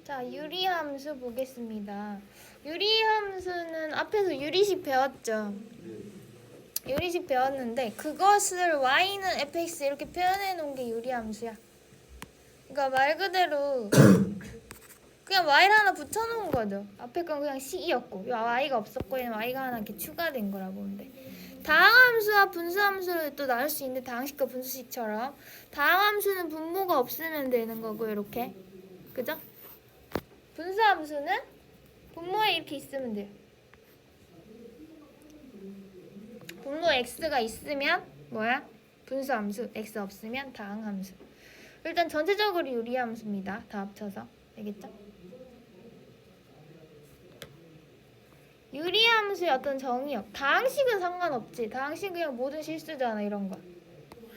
자, 유리함수 보겠습니다. 유리함수는 앞에서 유리식 배웠죠. 유리식 배웠는데 그것을 y는 fx 이렇게 표현해 놓은 게 유리함수야. 그러니까 말 그대로 그냥 y를 하나 붙여놓은 거죠. 앞에 건 그냥 식이었고 y가 없었고 얘는 y가 하나 이렇게 추가된 거라 보면 돼. 다항함수와 분수함수를 또 나눌 수 있는데 다항식과 분수식처럼 다항함수는 분모가 없으면 되는 거고 이렇게 그죠? 분수함수는 분모에 이렇게 있으면 돼요. 분모 x가 있으면 뭐야? 분수함수. x 없으면 다항함수. 일단 전체적으로 유리함수입니다. 다 합쳐서. 알겠죠? 유리함수의 어떤 정의역. 다항식은 상관없지. 다항식은 그냥 모든 실수잖아. 이런 거.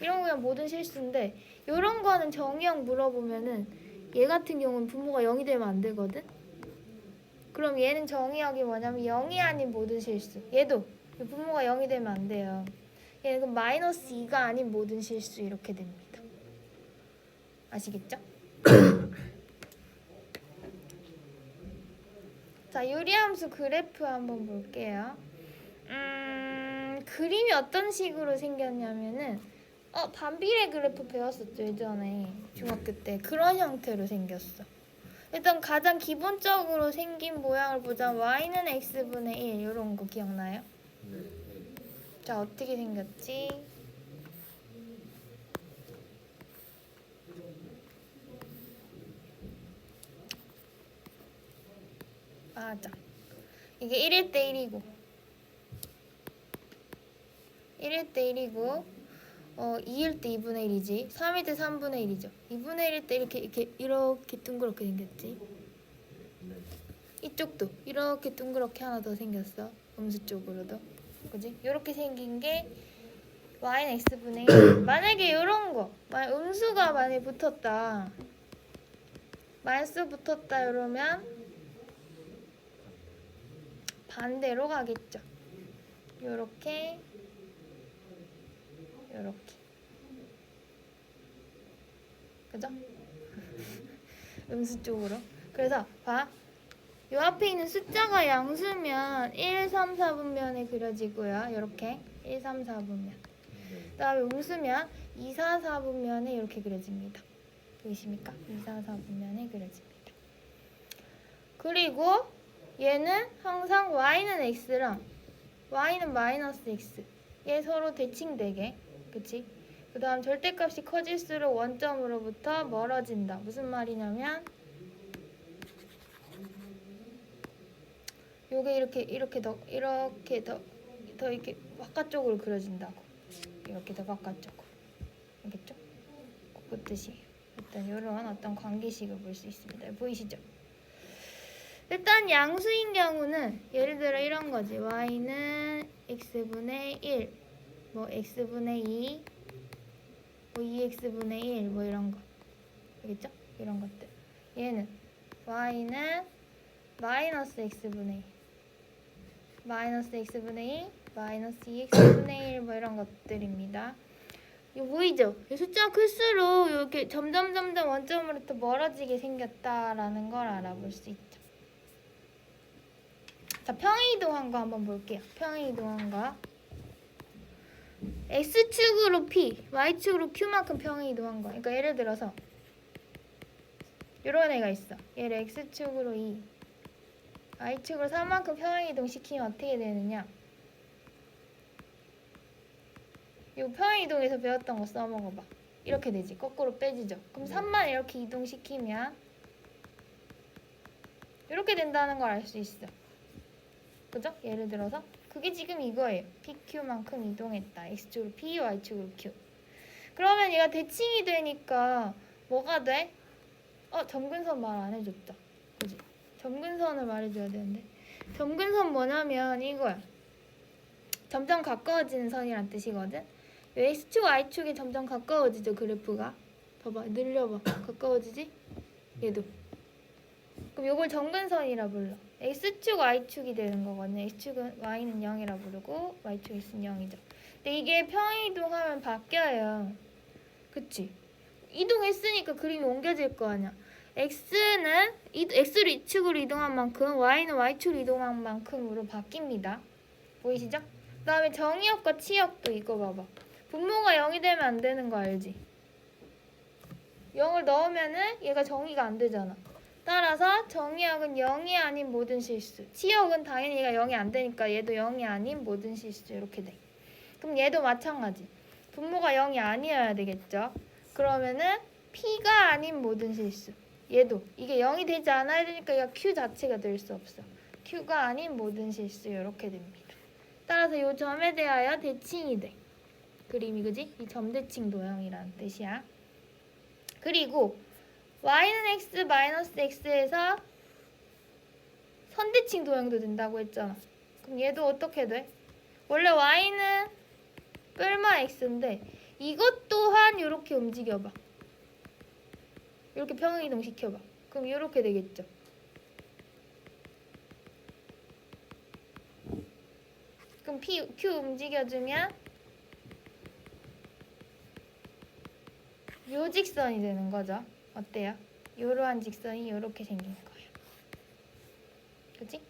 이런 거 그냥 모든 실수인데 이런 거는 정의역 물어보면은 얘 같은 경우는 분모가 0이 되면 안 되거든? 그럼 얘는 정의역이 뭐냐면 0이 아닌 모든 실수. 얘도 분모가 0이 되면 안 돼요. 얘는 그럼 마이너스 2가 아닌 모든 실수 이렇게 됩니다. 아시겠죠? 자, 유리함수 그래프 한번 볼게요. 그림이 어떤 식으로 생겼냐면은 반비례 그래프 배웠었죠 예전에 중학교 때. 그런 형태로 생겼어. 일단 가장 기본적으로 생긴 모양을 보자면 y는 x분의 1 이런 거 기억나요? 자, 어떻게 생겼지? 맞아. 이게 1일 때 1이고 1일 때 1이고 2일 때 2분의 1이지 3일 때 3분의 1이죠 2분의 1일 때 이렇게 둥그렇게 생겼지. 이쪽도 이렇게 둥그렇게 하나 더 생겼어. 음수 쪽으로도 그지? 이렇게 생긴 게 y는 x분의 1. 만약에 이런 거 음수가 만약에 붙었다 말수 붙었다 이러면 반대로 가겠죠. 요렇게 그죠? 음수 쪽으로. 그래서 봐. 요 앞에 있는 숫자가 양수면 1, 3, 4분면에 그려지고요. 요렇게 1, 3, 4분면. 그 다음에 음수면 2, 4, 4분면에 이렇게 그려집니다. 보이십니까? 2, 4, 4분면에 그려집니다. 그리고 얘는 항상 y는 x랑 y는 마이너스 x. 얘 서로 대칭되게. 그치? 그 다음 절대값이 커질수록 원점으로부터 멀어진다. 무슨 말이냐면 요게 이렇게 더 이렇게 바깥쪽으로 그려진다고. 이렇게 더 바깥쪽으로. 알겠죠? 그 뜻이에요. 일단 이런 어떤 관계식을 볼 수 있습니다. 보이시죠? 일단 양수인 경우는 예를 들어 이런 거지. y는 x분의 1, 뭐 x분의 2, 뭐 2x분의 1, 뭐 이런 거. 알겠죠? 이런 것들. 얘는 y는 마이너스 x분의 2, 마이너스 x분의 2, 마이너스 2x분의 1, 뭐 이런 것들입니다. 이거 보이죠? 숫자가 클수록 이렇게 점점 원점으로부터 멀어지게 생겼다라는 걸 알아볼 수 있죠. 자, 평행이동한 거 한번 볼게요. 평행이동한 거. x축으로 p, y축으로 q만큼 평행이동한 거. 그러니까 예를 들어서 이런 애가 있어. 얘를 x축으로 2, y축으로 3만큼 평행이동 시키면 어떻게 되느냐? 이 평행이동에서 배웠던 거 써먹어봐. 이렇게 되지. 거꾸로 빼지죠. 그럼 3만 이렇게 이동시키면 이렇게 된다는 걸 알 수 있어. 그죠? 예를 들어서 그게 지금 이거예요. PQ만큼 이동했다. X축으로 P, Y축으로 Q. 그러면 얘가 대칭이 되니까 뭐가 돼? 점근선 말 안 해줬다. 그지? 점근선을 말해줘야 되는데 점근선 뭐냐면 이거야. 점점 가까워지는 선이란 뜻이거든. X축, Y축이 점점 가까워지죠. 그래프가. 봐봐. 늘려봐. 가까워지지? 얘도. 그럼 이걸 점근선이라 불러. X축, Y축이 되는 거거든요. X축은 Y는 0이라 부르고 Y축 X는 0이죠. 근데 이게 평행이동하면 바뀌어요. 그치? 이동했으니까 그림이 옮겨질 거 아니야. x는 x를 이축으로 이동한 만큼 y는 y축으로 이동한 만큼으로 바뀝니다. 보이시죠? 그 다음에 정의역과 치역도 이거 봐봐. 분모가 0이 되면 안 되는 거 알지? 0을 넣으면은 얘가 정의가 안 되잖아. 따라서 정의역은 0이 아닌 모든 실수. 치역은 당연히 얘가 0이 안 되니까 얘도 0이 아닌 모든 실수 이렇게 돼. 그럼 얘도 마찬가지. 분모가 0이 아니어야 되겠죠? 그러면은 P가 아닌 모든 실수. 얘도 이게 0이 되지 않아야 되니까 얘가 Q 자체가 될 수 없어. Q가 아닌 모든 실수 이렇게 됩니다. 따라서 이 점에 대하여 대칭이 돼. 그림이 그지? 이 점대칭 도형이라는 뜻이야. 그리고 y는 x 마이너스 x에서 선대칭 도형도 된다고 했잖아. 그럼 얘도 어떻게 돼? 원래 y는 뿔마 x인데 이것 또한 이렇게 움직여봐. 이렇게 평행이동 시켜봐. 그럼 이렇게 되겠죠. 그럼 Q 움직여주면 요 직선이 되는 거죠. 어때요? 이러한 직선이 이렇게 생긴 거예요. 그치?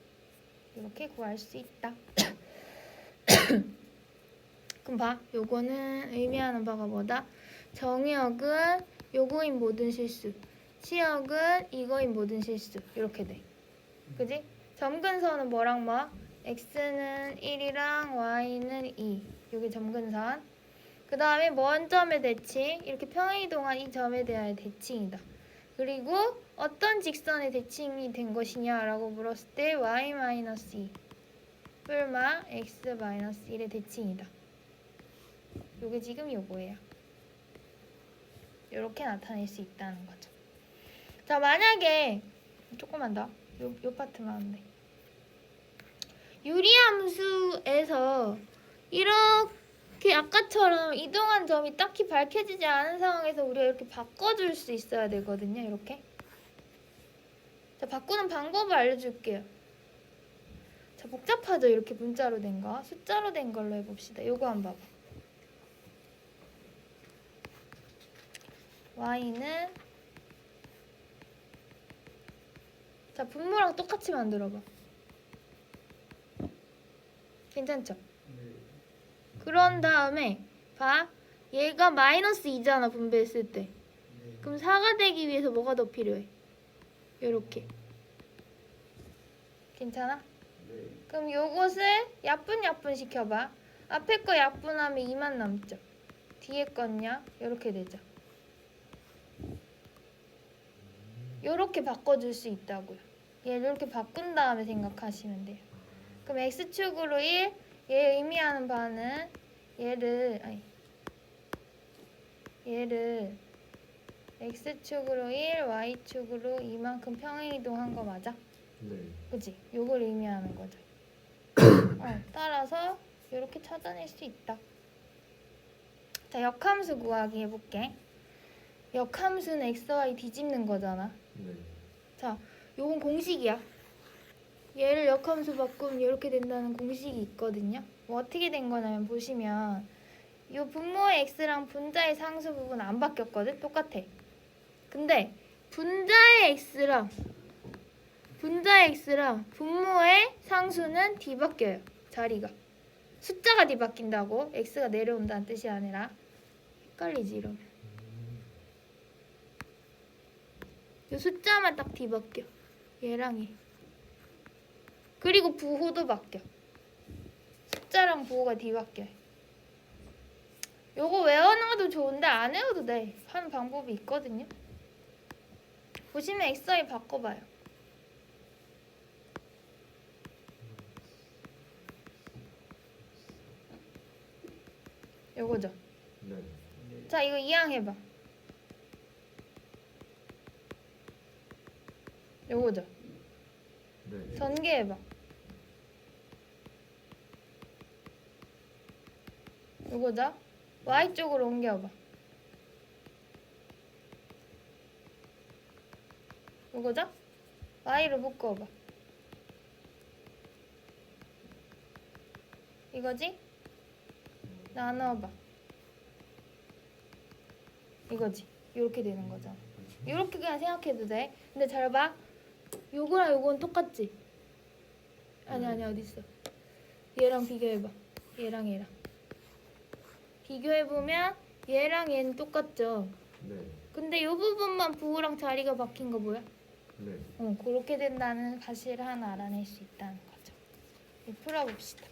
이렇게 구할 수 있다. 그럼 봐. 요거는 의미하는 바가 뭐다? 정의역은 요거인 모든 실수. 치역은 이거인 모든 실수. 이렇게 돼. 그지? 점근선은 뭐랑 뭐? x는 1이랑 y는 2. 요게 점근선. 그 다음에 먼 점의 대칭. 이렇게 평행이동한 이 점에 대한 대칭이다. 그리고 어떤 직선의 대칭이 된 것이냐라고 물었을 때 y-2 뿔마 x-1의 대칭이다. 요게 지금 요거예요. 요렇게 나타낼 수 있다는 거죠. 자, 만약에 조금만 더. 요 파트만 하면 돼. 유리함수에서 이렇게 아까처럼 이동한 점이 딱히 밝혀지지 않은 상황에서 우리가 이렇게 바꿔줄 수 있어야 되거든요. 이렇게. 자, 바꾸는 방법을 알려줄게요. 자, 복잡하죠? 이렇게 문자로 된 거. 숫자로 된 걸로 해봅시다. 요거 한번 봐봐. y는 자, 분모랑 똑같이 만들어봐. 괜찮죠? 그런 다음에 봐. 얘가 마이너스 2잖아, 분배했을 때. 그럼 4가 되기 위해서 뭐가 더 필요해? 요렇게. 괜찮아? 그럼 요것을 약분 시켜봐. 앞에 거 약분하면 2만 남죠. 뒤에 건요? 요렇게 되죠. 요렇게 바꿔줄 수 있다고요. 얘를 이렇게 바꾼 다음에 생각하시면 돼요. 그럼 x축으로 1, 얘 의미하는 바는 얘를 x축으로 1, y축으로 이만큼 평행이동한 거 맞아? 네. 그치? 요걸 의미하는 거죠. 따라서 이렇게 찾아낼 수 있다. 자, 역함수 구하기 해볼게. 역함수는 x, y 뒤집는 거잖아. 네. 자, 요건 공식이야. 얘를 역함수 바꾸면 이렇게 된다는 공식이 있거든요. 뭐 어떻게 된 거냐면 보시면 요 분모의 x랑 분자의 상수 부분 안 바뀌었거든? 똑같아. 근데 분자의 x랑 분모의 상수는 뒤바뀌어요. 자리가. 숫자가 뒤바뀐다고. x가 내려온다는 뜻이 아니라. 헷갈리지 이러면. 요 숫자만 딱 뒤바뀌어. 얘랑 얘. 그리고 부호도 바뀌어. 숫자랑 부호가 뒤바뀌어요. 요거 외워놔도 좋은데 안 외워도 돼. 하는 방법이 있거든요. 보시면 XY 바꿔봐요. 요거죠. 네. 자, 이거 이항해봐. 요거죠. 네. 전개해봐. 요거죠. Y쪽으로 옮겨봐. 요거죠. Y로 묶어봐. 이거지? 나눠봐. 이거지. 이렇게 되는 거잖아. 이렇게 그냥 생각해도 돼. 근데 잘 봐. 요거랑 요건 똑같지? 아니 어딨어? 얘랑 비교해봐. 얘랑 비교해보면 얘랑 얘는 똑같죠? 네. 근데 요 부분만 부호랑 자리가 바뀐 거 뭐야? 네. 그렇게 된다는 사실을 하나 알아낼 수 있다는 거죠. 풀어봅시다.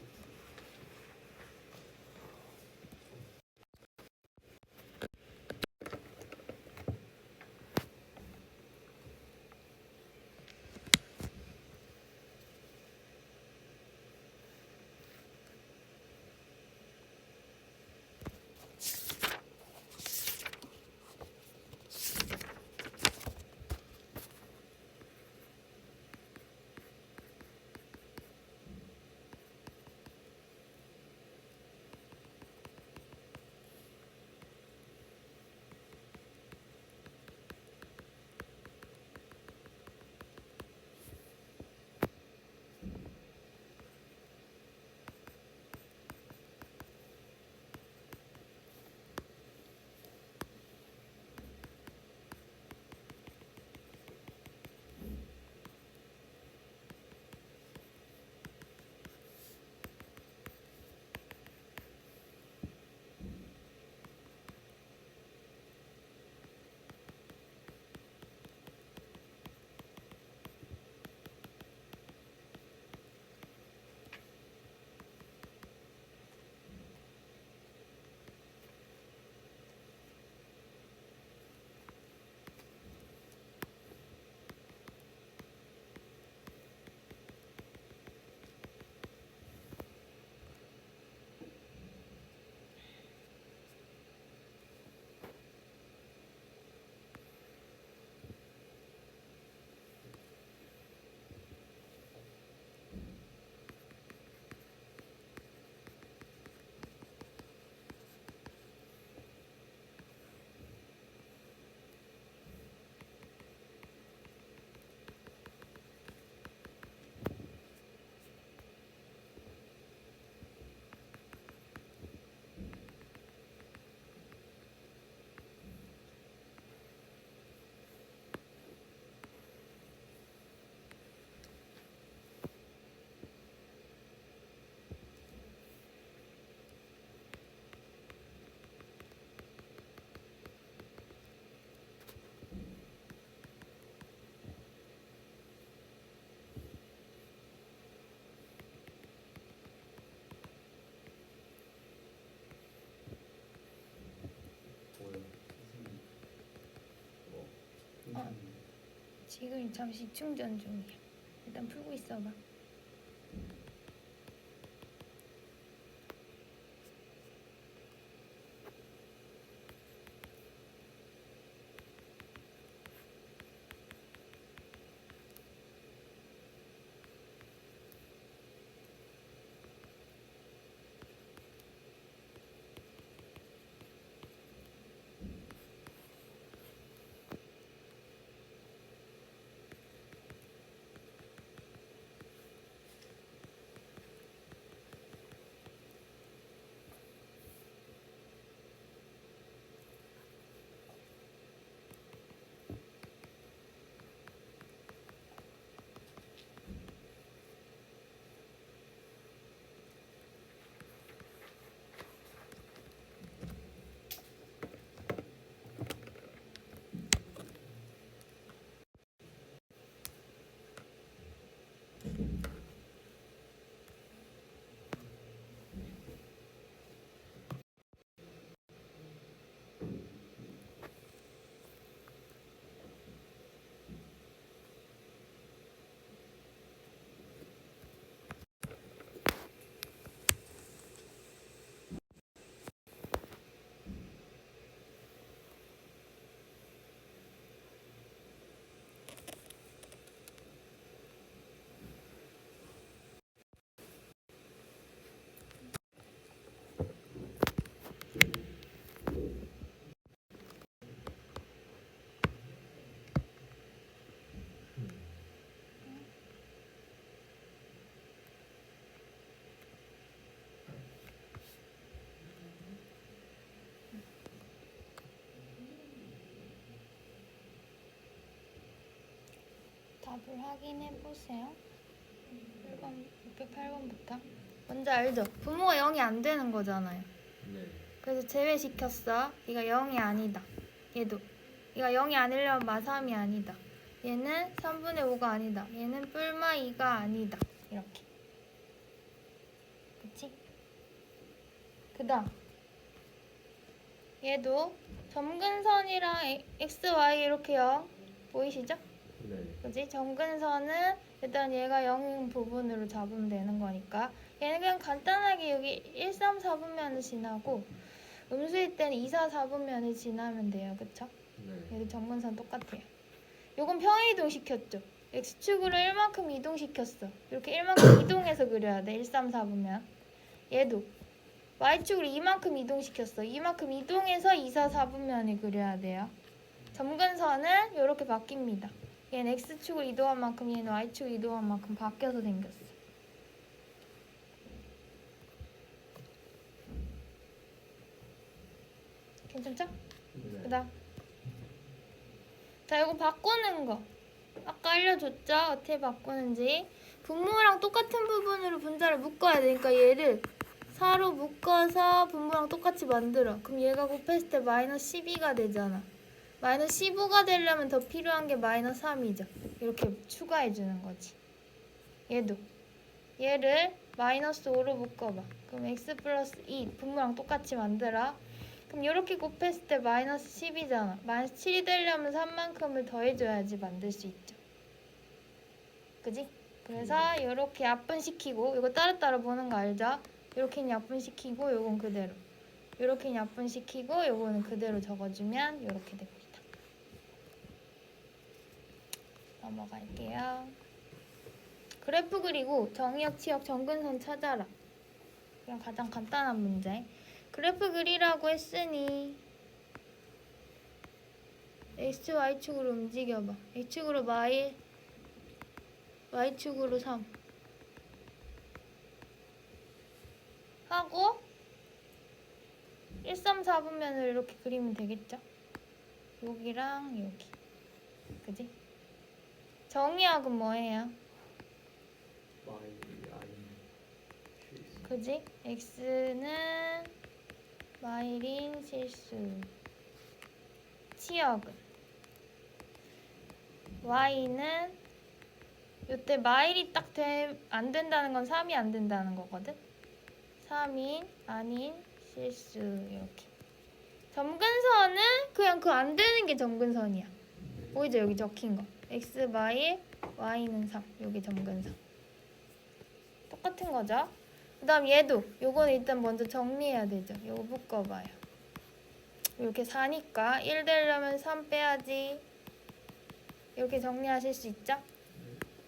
지금 잠시 충전 중이야. 일단 풀고 있어봐. 답을 확인해 보세요. 1번, 608번부터. 먼저 알죠? 분모가 0이 안 되는 거잖아요. 네. 그래서 제외시켰어. 얘가 0이 아니다. 얘도. 얘가 0이 아니려면 마3이 아니다. 얘는 3분의 5가 아니다. 얘는 뿔마 2가 아니다. 이렇게. 그치? 그 다음. 얘도 점근선이랑 x, y 이렇게 0 보이시죠? 네. 그지? 점근선은 일단 얘가 0인 부분으로 잡으면 되는 거니까 얘는 그냥 간단하게 여기 1, 3, 4분면을 지나고 음수일 때는 2, 4, 4분면을 지나면 돼요. 그쵸? 네. 얘도 점근선 똑같아요. 요건 평이동 시켰죠? x축으로 1만큼 이동시켰어. 이렇게 1만큼 이동해서 그려야 돼. 1, 3, 4분면. 얘도 y축으로 2만큼 이동시켰어. 이만큼 이동해서 2, 4, 4분면을 그려야 돼요. 점근선은 이렇게 바뀝니다. 얘는 x축으로 이동한 만큼 얘는 y축으로 이동한 만큼 바뀌어서 생겼어. 괜찮죠? 네. 그 다음 자, 이거 바꾸는 거 아까 알려줬죠? 어떻게 바꾸는지. 분모랑 똑같은 부분으로 분자를 묶어야 되니까 얘를 4로 묶어서 분모랑 똑같이 만들어. 그럼 얘가 곱했을 때 마이너스 12가 되잖아. 마이너스 15가 되려면 더 필요한 게 마이너스 3이죠. 이렇게 추가해 주는 거지. 얘도 얘를 마이너스 5로 묶어봐. 그럼 x 플러스 2 분모랑 똑같이 만들어. 그럼 이렇게 곱했을 때 마이너스 10이잖아. 마이너스 7이 되려면 3만큼을 더해줘야지 만들 수 있죠. 그지? 그래서 이렇게 약분시키고 이거 따로따로 보는 거 알죠? 이렇게는 약분시키고 요건 그대로. 이렇게는 약분시키고 요거는 그대로 적어주면 이렇게 됩니다. 넘어갈게요. 그래프 그리고 정의역, 치역, 점근선 찾아라. 그냥 가장 간단한 문제. 그래프 그리라고 했으니 x, y축으로 움직여봐. x축으로 마일, y축으로 3 하고 1, 3, 4분면을 이렇게 그리면 되겠죠? 여기랑 여기. 그지? 정의역은 뭐예요? 그지? x는 마일인 실수. 치역은 y는 요때 마일이 딱 안 된다는 건 3이 안 된다는 거거든? 3인 아닌 실수. 이렇게. 점근선은 그냥 그 안 되는 게 점근선이야. 보이죠? 여기 적힌 거. x 마일, y는 3. 여기 점근선. 똑같은 거죠? 그 다음 얘도 요거는 일단 먼저 정리해야 되죠. 요거 묶어봐요. 이렇게 4니까 1 되려면 3 빼야지. 이렇게 정리하실 수 있죠?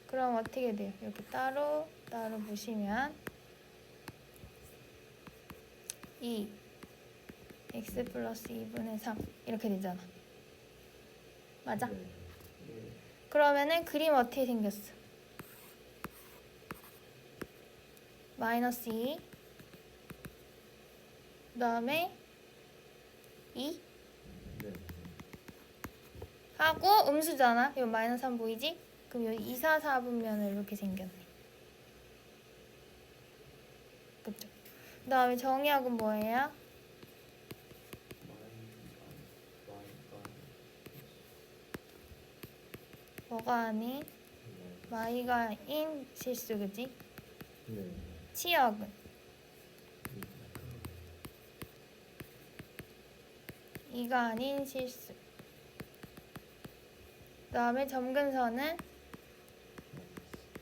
그럼 어떻게 돼요? 이렇게 따로 보시면 2 x 플러스 2분의 3 이렇게 되잖아. 맞아? 네. 그러면은 그림 어떻게 생겼어? 마이너스 2 그 다음에 2 네. 하고 음수잖아. 이거 마이너스 3 보이지? 그럼 여기 2, 4, 4분면을 이렇게 생겼네. 그쵸? 그 다음에 정의역은 뭐예요? 뭐가 아닌? 마이가 인 실수, 그지? 네. 치역은? 이가 아닌 실수. 그 다음에 점근선은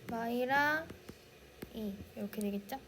마이랑 2 이렇게 되겠죠?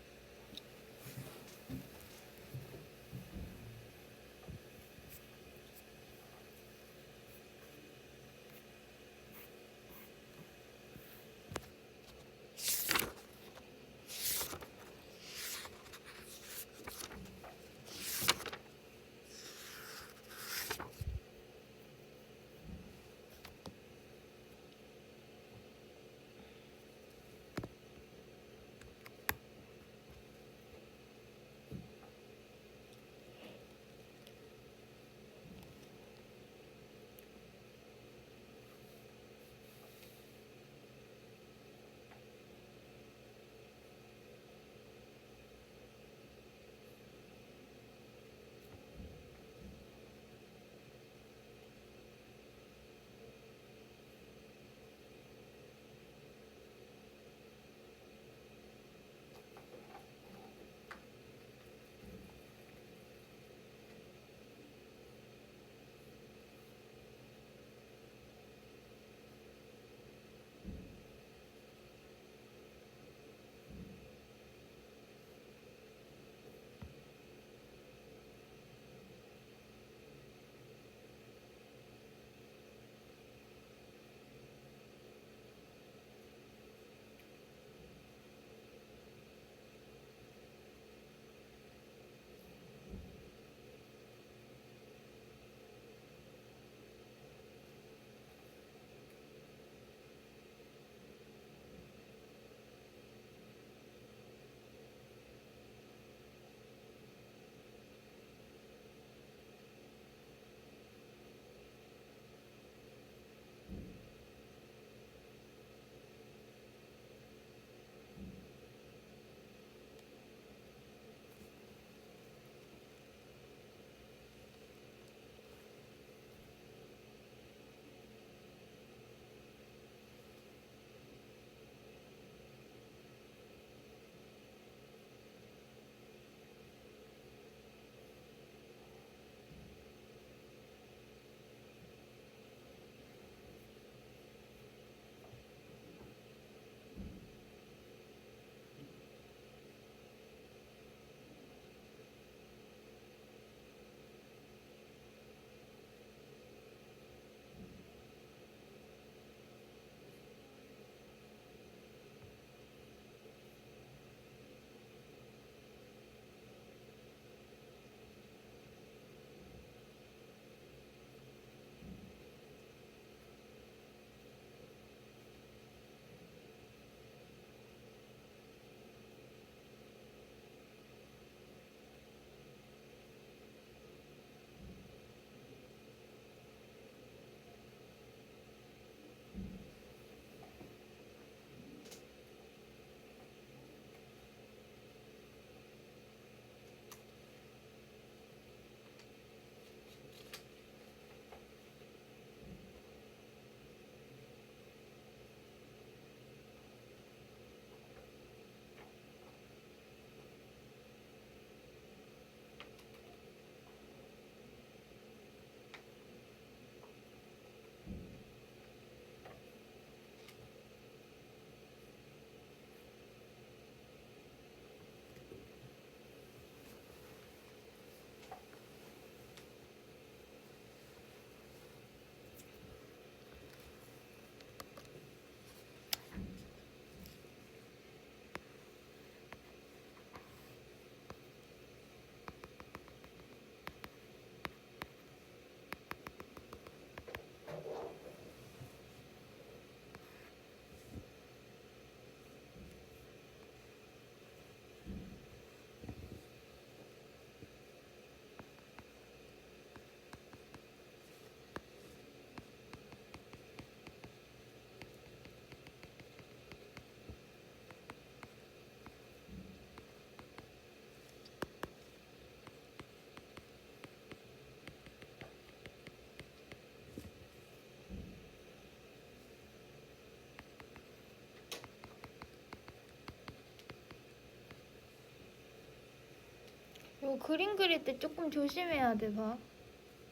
이거 그림 그릴 때 조금 조심해야 돼. 봐.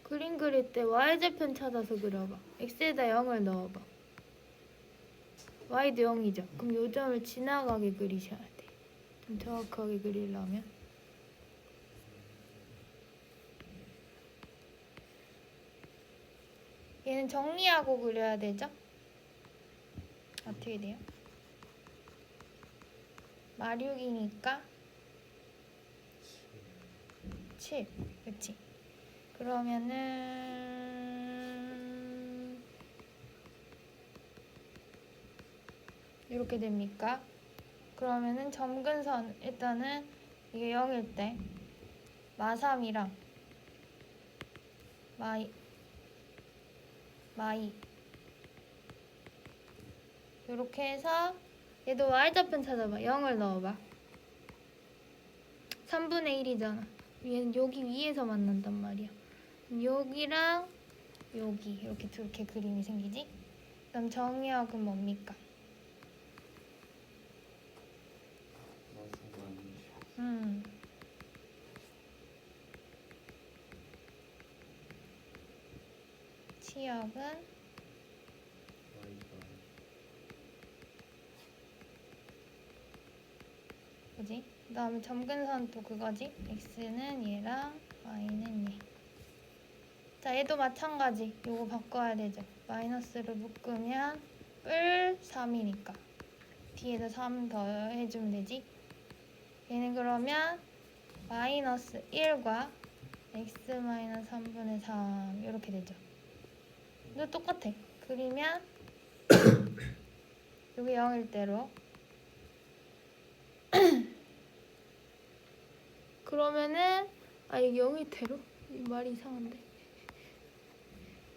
그림 그릴 때 y좌편 찾아서 그려봐. x에다 0을 넣어봐. y도 0이죠. 그럼 요 점을 지나가게 그리셔야 돼. 좀 정확하게 그리려면. 얘는 정리하고 그려야 되죠? 어떻게 돼요? 마륙이니까 7. 그치? 그러면은 이렇게 됩니까? 그러면은 점근선 일단은 이게 0일 때 마3이랑 마이 이렇게 해서 얘도 y좌편 찾아봐. 0을 넣어봐. 3분의 1이잖아. 얘는 여기 위에서 만난단 말이야. 여기랑 여기 이렇게 두 개 그림이 생기지? 그럼 정의역은 뭡니까? 음. 치역은 뭐지? 그 다음에 점근선 또 그거지? x는 얘랑 y는 얘. 자, 얘도 마찬가지. 요거 바꿔야 되죠. 마이너스를 묶으면 뿔 3이니까 뒤에다 3 더해주면 되지. 얘는 그러면 마이너스 1과 x 마이너스 3분의 3 이렇게 되죠. 이거 똑같아. 그리면 여기 0일 대로 그러면은 여기 0일 대로? 이 말이 이상한데.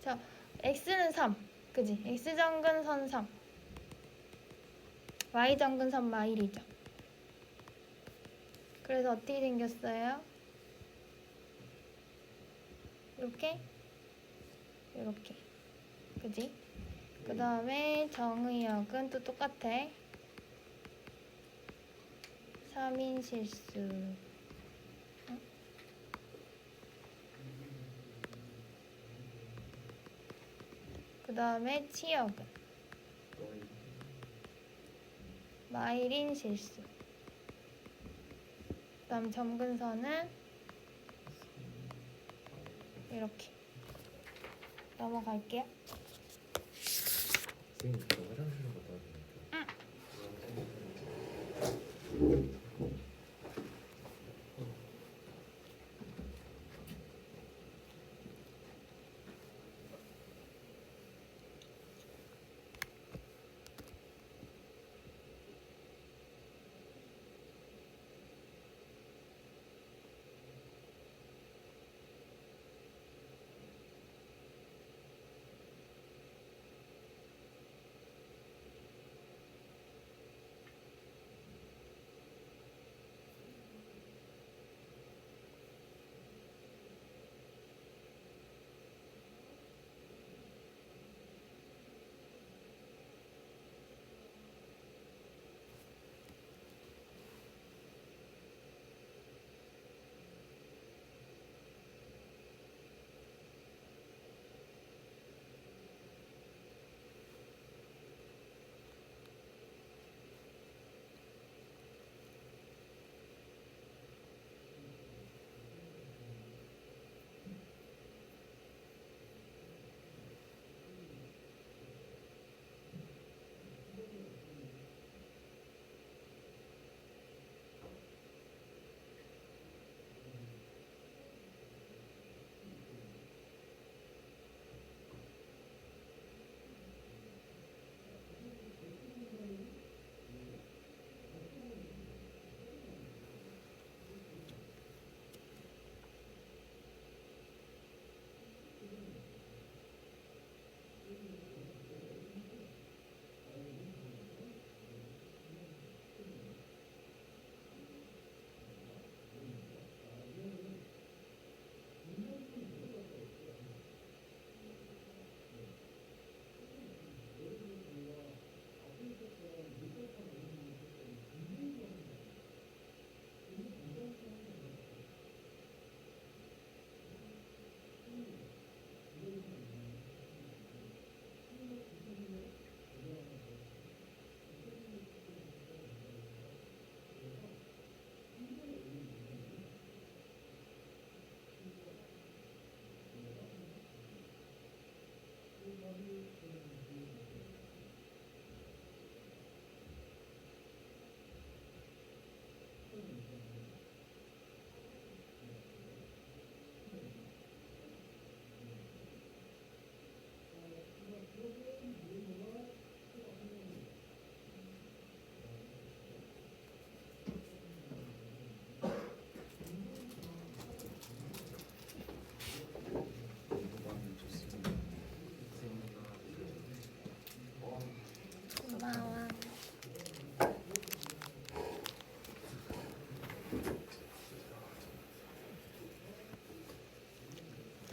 자, x는 3. 그지? x정근선 3. y정근선 마1이죠. 그래서 어떻게 생겼어요? 이렇게? 이렇게. 그지? 그 다음에 정의역은 또 똑같아. 3인 실수. 그 다음에 치역은 마일인 실수. 그 다음 점근선은 이렇게. 넘어갈게요. 선생님, 저 화장실로 갔다 와야 되니까.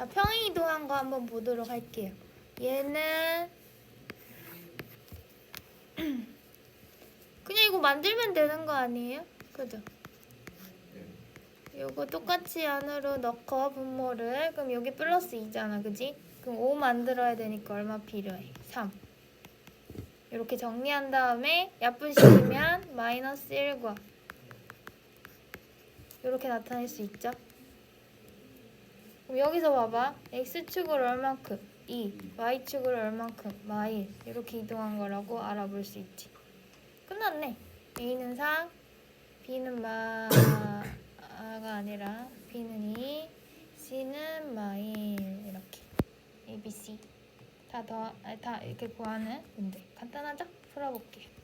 자, 평행 이동한 거 한번 보도록 할게요. 얘는 그냥 이거 만들면 되는 거 아니에요? 그죠? 요거 똑같이 안으로 넣고 분모를. 그럼 여기 플러스 2잖아, 그지? 그럼 5 만들어야 되니까 얼마 필요해? 3. 이렇게 정리한 다음에 약분시키면 마이너스 1과 이렇게 나타낼 수 있죠? 그럼 여기서 봐봐. x축으로 얼만큼? 2. y축으로 얼만큼? 마일. 이렇게 이동한 거라고 알아볼 수 있지. 끝났네. a는 4, b는 마가 아니라 b는 2, c는 마일. 이렇게 abc 다 이렇게 구하는 문제. 간단하죠? 풀어볼게요.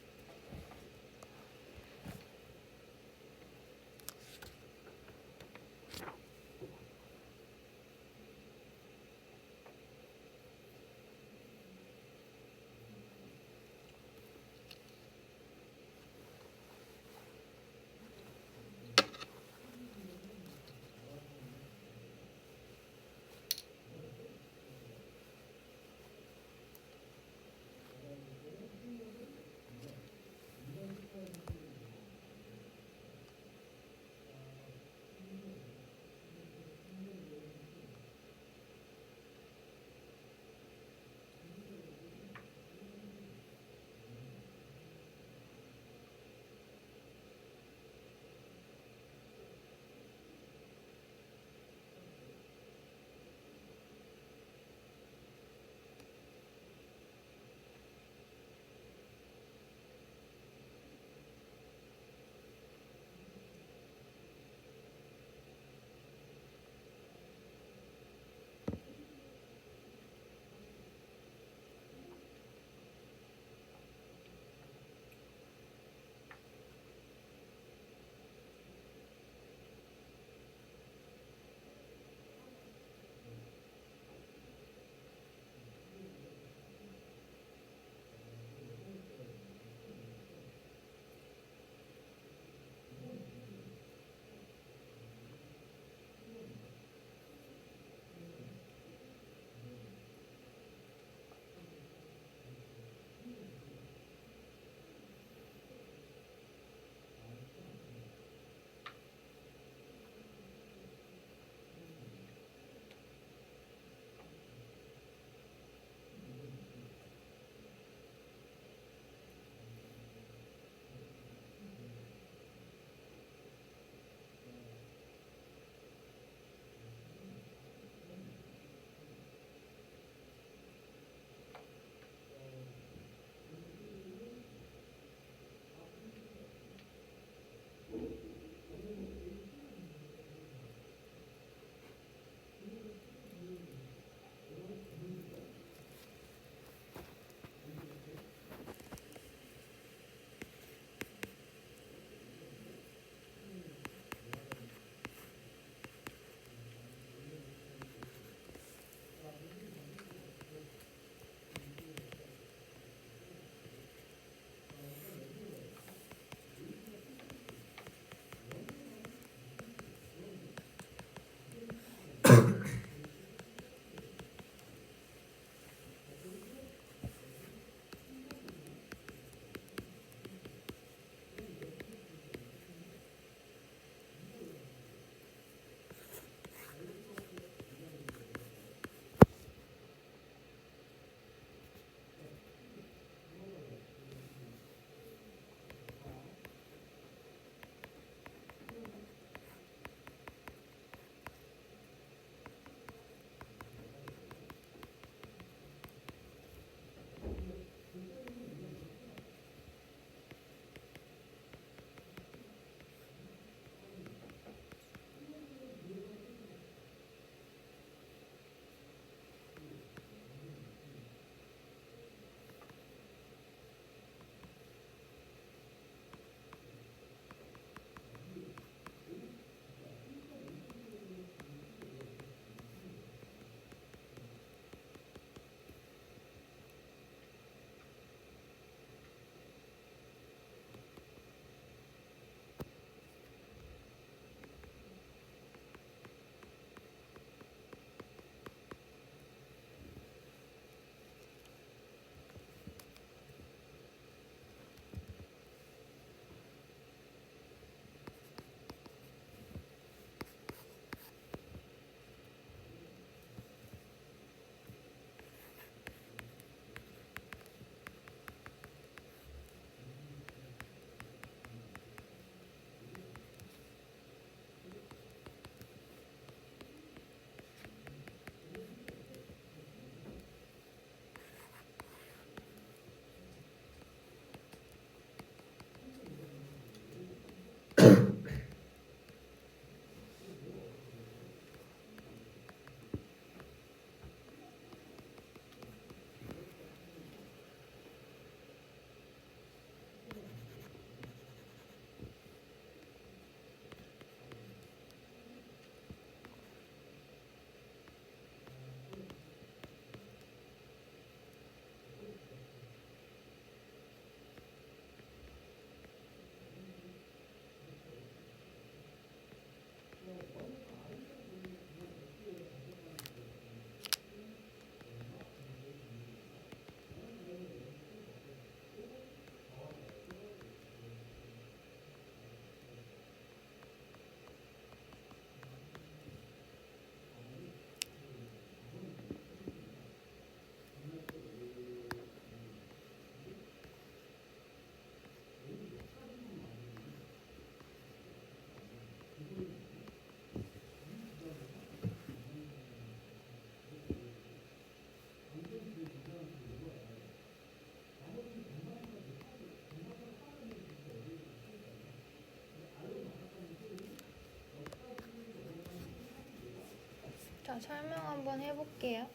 자, 설명 한번 해볼게요.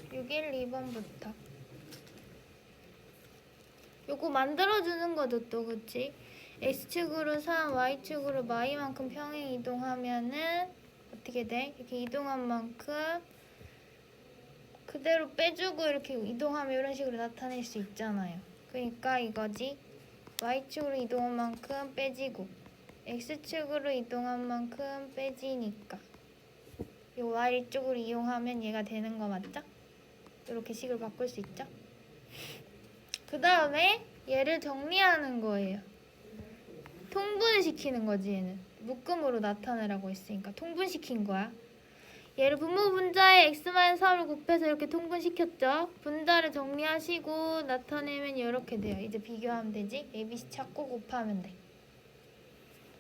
612번부터. 요거 만들어주는 거죠, 또, 그치? x축으로 3, y축으로 y만큼 평행 이동하면은 어떻게 돼? 이렇게 이동한 만큼 그대로 빼주고 이렇게 이동하면 이런 식으로 나타낼 수 있잖아요. 그러니까 이거지. y축으로 이동한 만큼 빼지고 x축으로 이동한 만큼 빼지니까 이 y쪽으로 이용하면 얘가 되는 거 맞죠? 이렇게 식을 바꿀 수 있죠? 그 다음에 얘를 정리하는 거예요. 통분시키는 거지 얘는. 묶음으로 나타내라고 했으니까 통분시킨 거야. 얘를 분모 분자에 x-3을 곱해서 이렇게 통분시켰죠? 분자를 정리하시고 나타내면 이렇게 돼요. 이제 비교하면 되지? ABC 찾고 곱하면 돼.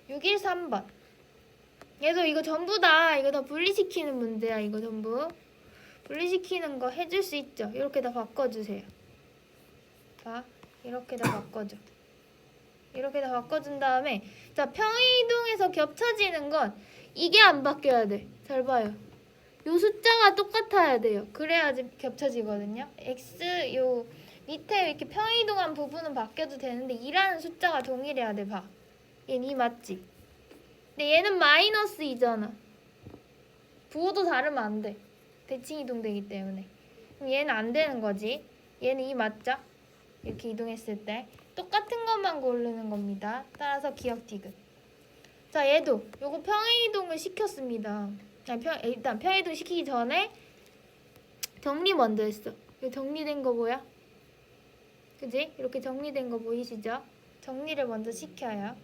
613번. 얘도 이거 전부 다 이거 다 분리시키는 문제야. 이거 전부. 분리시키는 거 해줄 수 있죠? 이렇게 다 바꿔주세요. 자, 이렇게 다 바꿔줘. 이렇게 다 바꿔준 다음에 자, 평행이동에서 겹쳐지는 건 이게 안 바뀌어야 돼. 잘 봐요. 요 숫자가 똑같아야 돼요. 그래야지 겹쳐지거든요. x 요 밑에 이렇게 평행이동한 부분은 바뀌어도 되는데 2라는 숫자가 동일해야 돼. 봐. 얘는 2 맞지? 근데 얘는 마이너스 2잖아. 부호도 다르면 안 돼. 대칭 이동되기 때문에. 그럼 얘는 안 되는 거지. 얘는 2 맞죠? 이렇게 이동했을 때 똑같은 것만 고르는 겁니다. 따라서 기억 디귿. 자, 얘도 요거 평행이동을 시켰습니다. 일단 평행이동 시키기 전에 정리 먼저 했어. 이거 정리된 거 뭐야? 그지? 이렇게 정리된 거 보이시죠? 정리를 먼저 시켜요.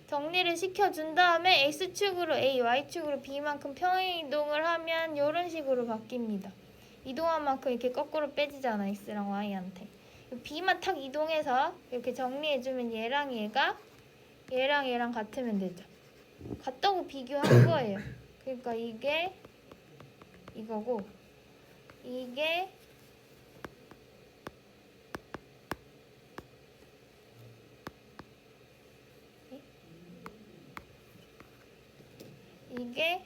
정리를 시켜준 다음에 x축으로 a, y축으로 b만큼 평행이동을 하면 이런 식으로 바뀝니다. 이동한 만큼 이렇게 거꾸로 빼지잖아, x랑 y한테. b만 탁 이동해서 이렇게 정리해주면 얘랑 얘가 얘랑 얘랑 같으면 되죠. 같다고 비교한 거예요. 그러니까 이게 이거고 이게 이게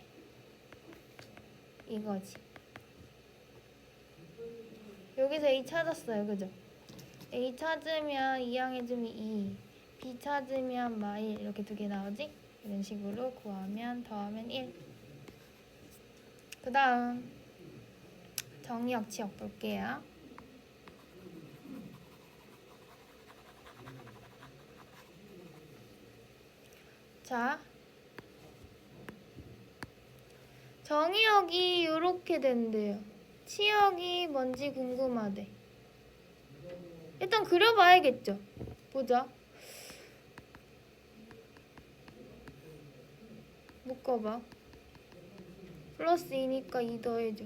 이거지. 여기서 A 찾았어요. 그죠? A 찾으면 2항해주면 2, B 찾으면 마일 이렇게 두 개 나오지? 이런 식으로 구하면 더하면 1. 그 다음 정의역 치역 볼게요. 자, 정의역이 이렇게 된대요. 치역이 뭔지 궁금하대. 일단 그려봐야겠죠. 보자. 묶어봐. 플러스 2니까 2 더해줘.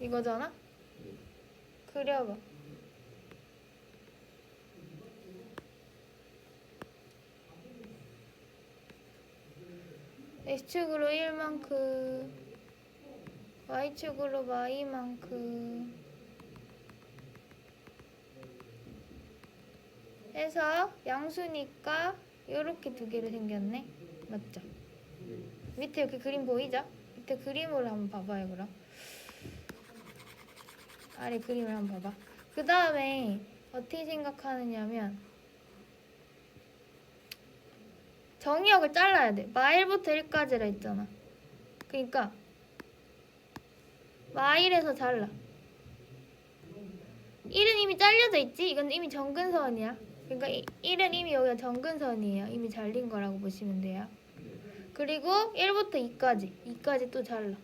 이거잖아? 그려봐. x축으로 1만큼 y축으로 y만큼 해서 양수니까 이렇게 두 개로 생겼네. 맞죠? 밑에 이렇게 그림 보이죠? 밑에 그림으로 한번 봐봐요. 그럼 아래 그림을 한번 봐봐. 그 다음에 어떻게 생각하느냐면 정의역을 잘라야 돼. 마일부터 1까지라 했잖아. 그러니까 마일에서 잘라. 1은 이미 잘려져 있지? 이건 이미 정근선이야. 그러니까 1은 이미 여기가 정근선이에요. 이미 잘린 거라고 보시면 돼요. 그리고 1부터 2까지. 2까지 또 잘라.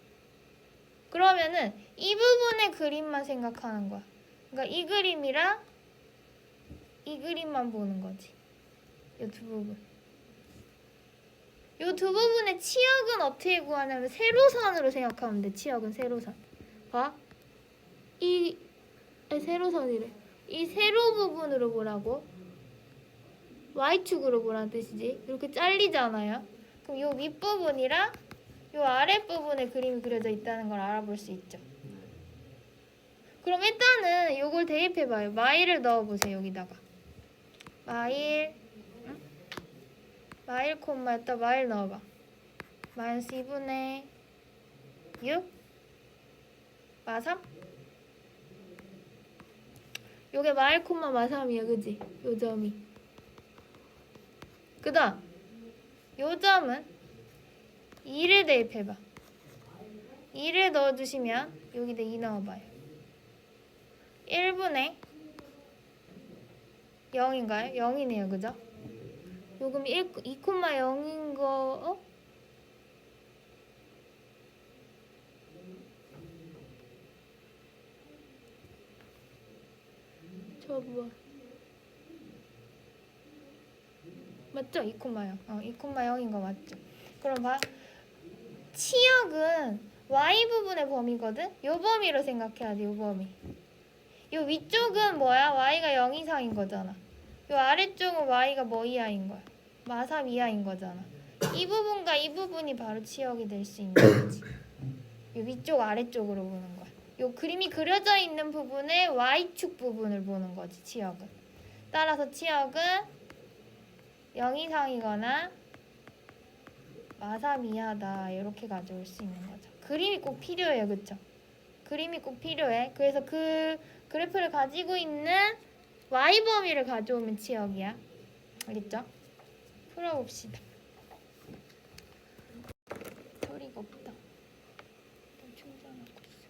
그러면은 이 부분의 그림만 생각하는 거야. 그러니까 이 그림이랑 이 그림만 보는 거지. 이 두 부분. 이 두 부분의 치역은 어떻게 구하냐면 세로선으로 생각하면 돼. 치역은 세로선. 봐. 세로선이래. 이 세로 부분으로 보라고. Y축으로 보라는 뜻이지. 이렇게 잘리잖아요. 그럼 이 윗부분이랑 이 아랫부분에 그림이 그려져 있다는 걸 알아볼 수 있죠. 그럼 일단은 이걸 대입해봐요. 마일을 넣어보세요. 여기다가. 마일. 응? 마1 콤마였다. 마1 넣어봐. 마이너스 2분의 6 마3 요게 마1 콤마 마3이야 그지? 요 점이 그 다음 요 점은 2를 대입해봐. 2를 넣어주시면 여기다 2 넣어봐요. 1분의 0인가요? 0이네요 그죠? 요금 2,0인 거 저 뭐 맞죠? 2,0 2,0인 거 맞죠? 그럼 봐 치역은 y 부분의 범위거든? 요 범위로 생각해야 돼. 요 범위 요 위쪽은 뭐야? y가 0 이상인 거잖아. 요 아래쪽은 y가 뭐 이하인 거야? 마3 이하인 거잖아. 이 부분과 이 부분이 바로 치역이 될 수 있는 거지. 요 위쪽 아래쪽으로 보는 거야. 요 그림이 그려져 있는 부분의 y축 부분을 보는 거지 치역은. 따라서 치역은 0 이상이거나 마3 이하다 이렇게 가져올 수 있는 거죠. 그림이 꼭 필요해요. 그쵸? 그림이 꼭 필요해. 그래서 그 그래프를 가지고 있는 y 범위를 가져오면 치역이야. 알겠죠? 풀어봅시다. 소리가 없다. 좀 충전하고 있어.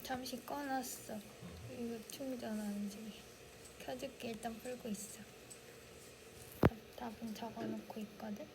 잠시 꺼놨어. 이거 충전하는지 켜줄게. 일단 풀고 있어. 답은 적어놓고 있거든.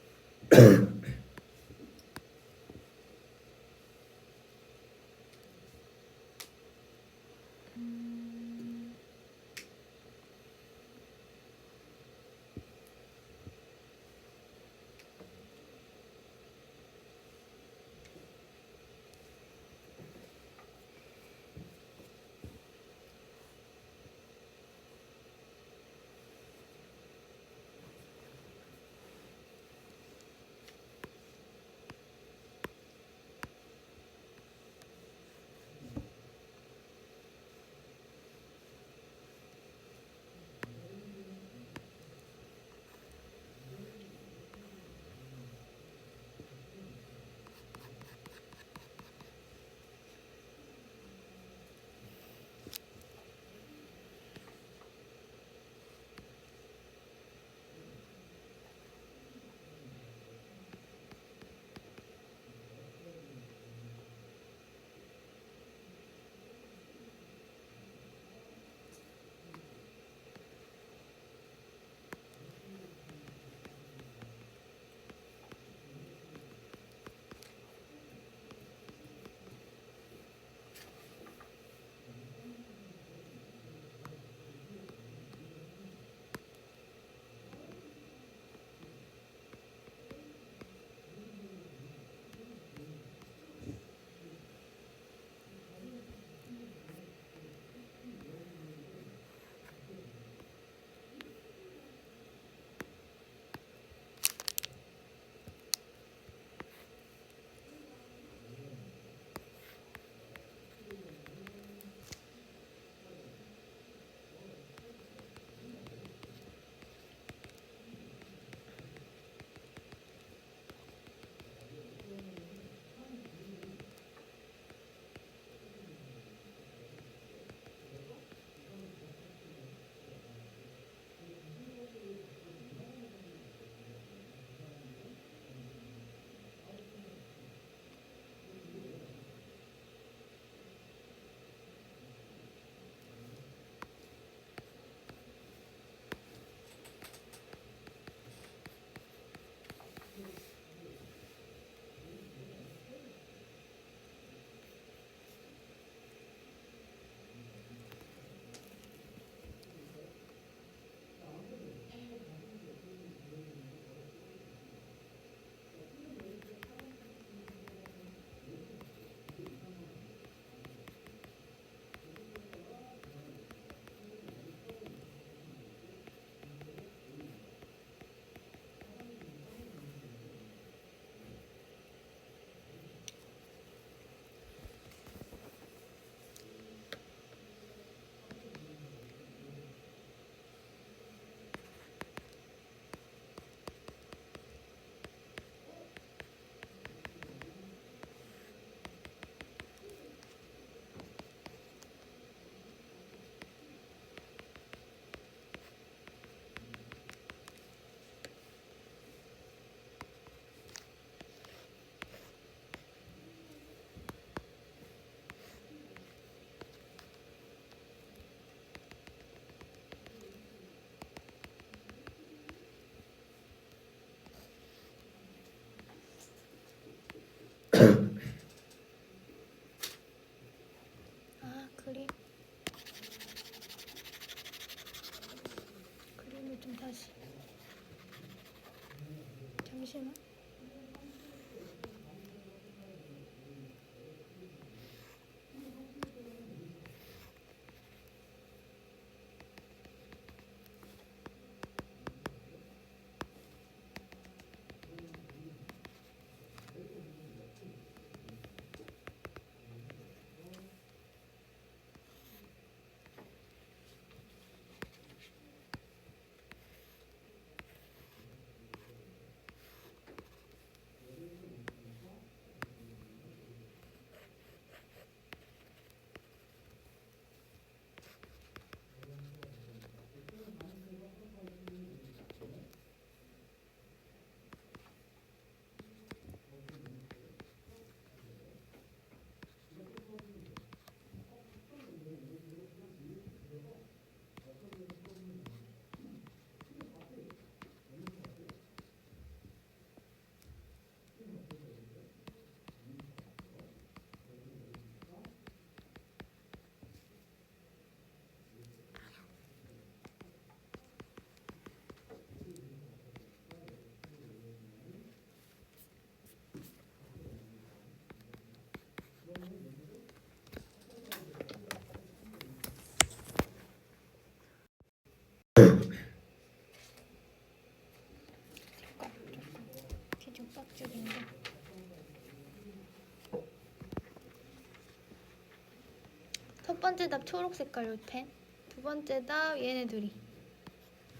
첫 번째 답 초록 색깔 요 펜. 두 번째 답 얘네 둘이.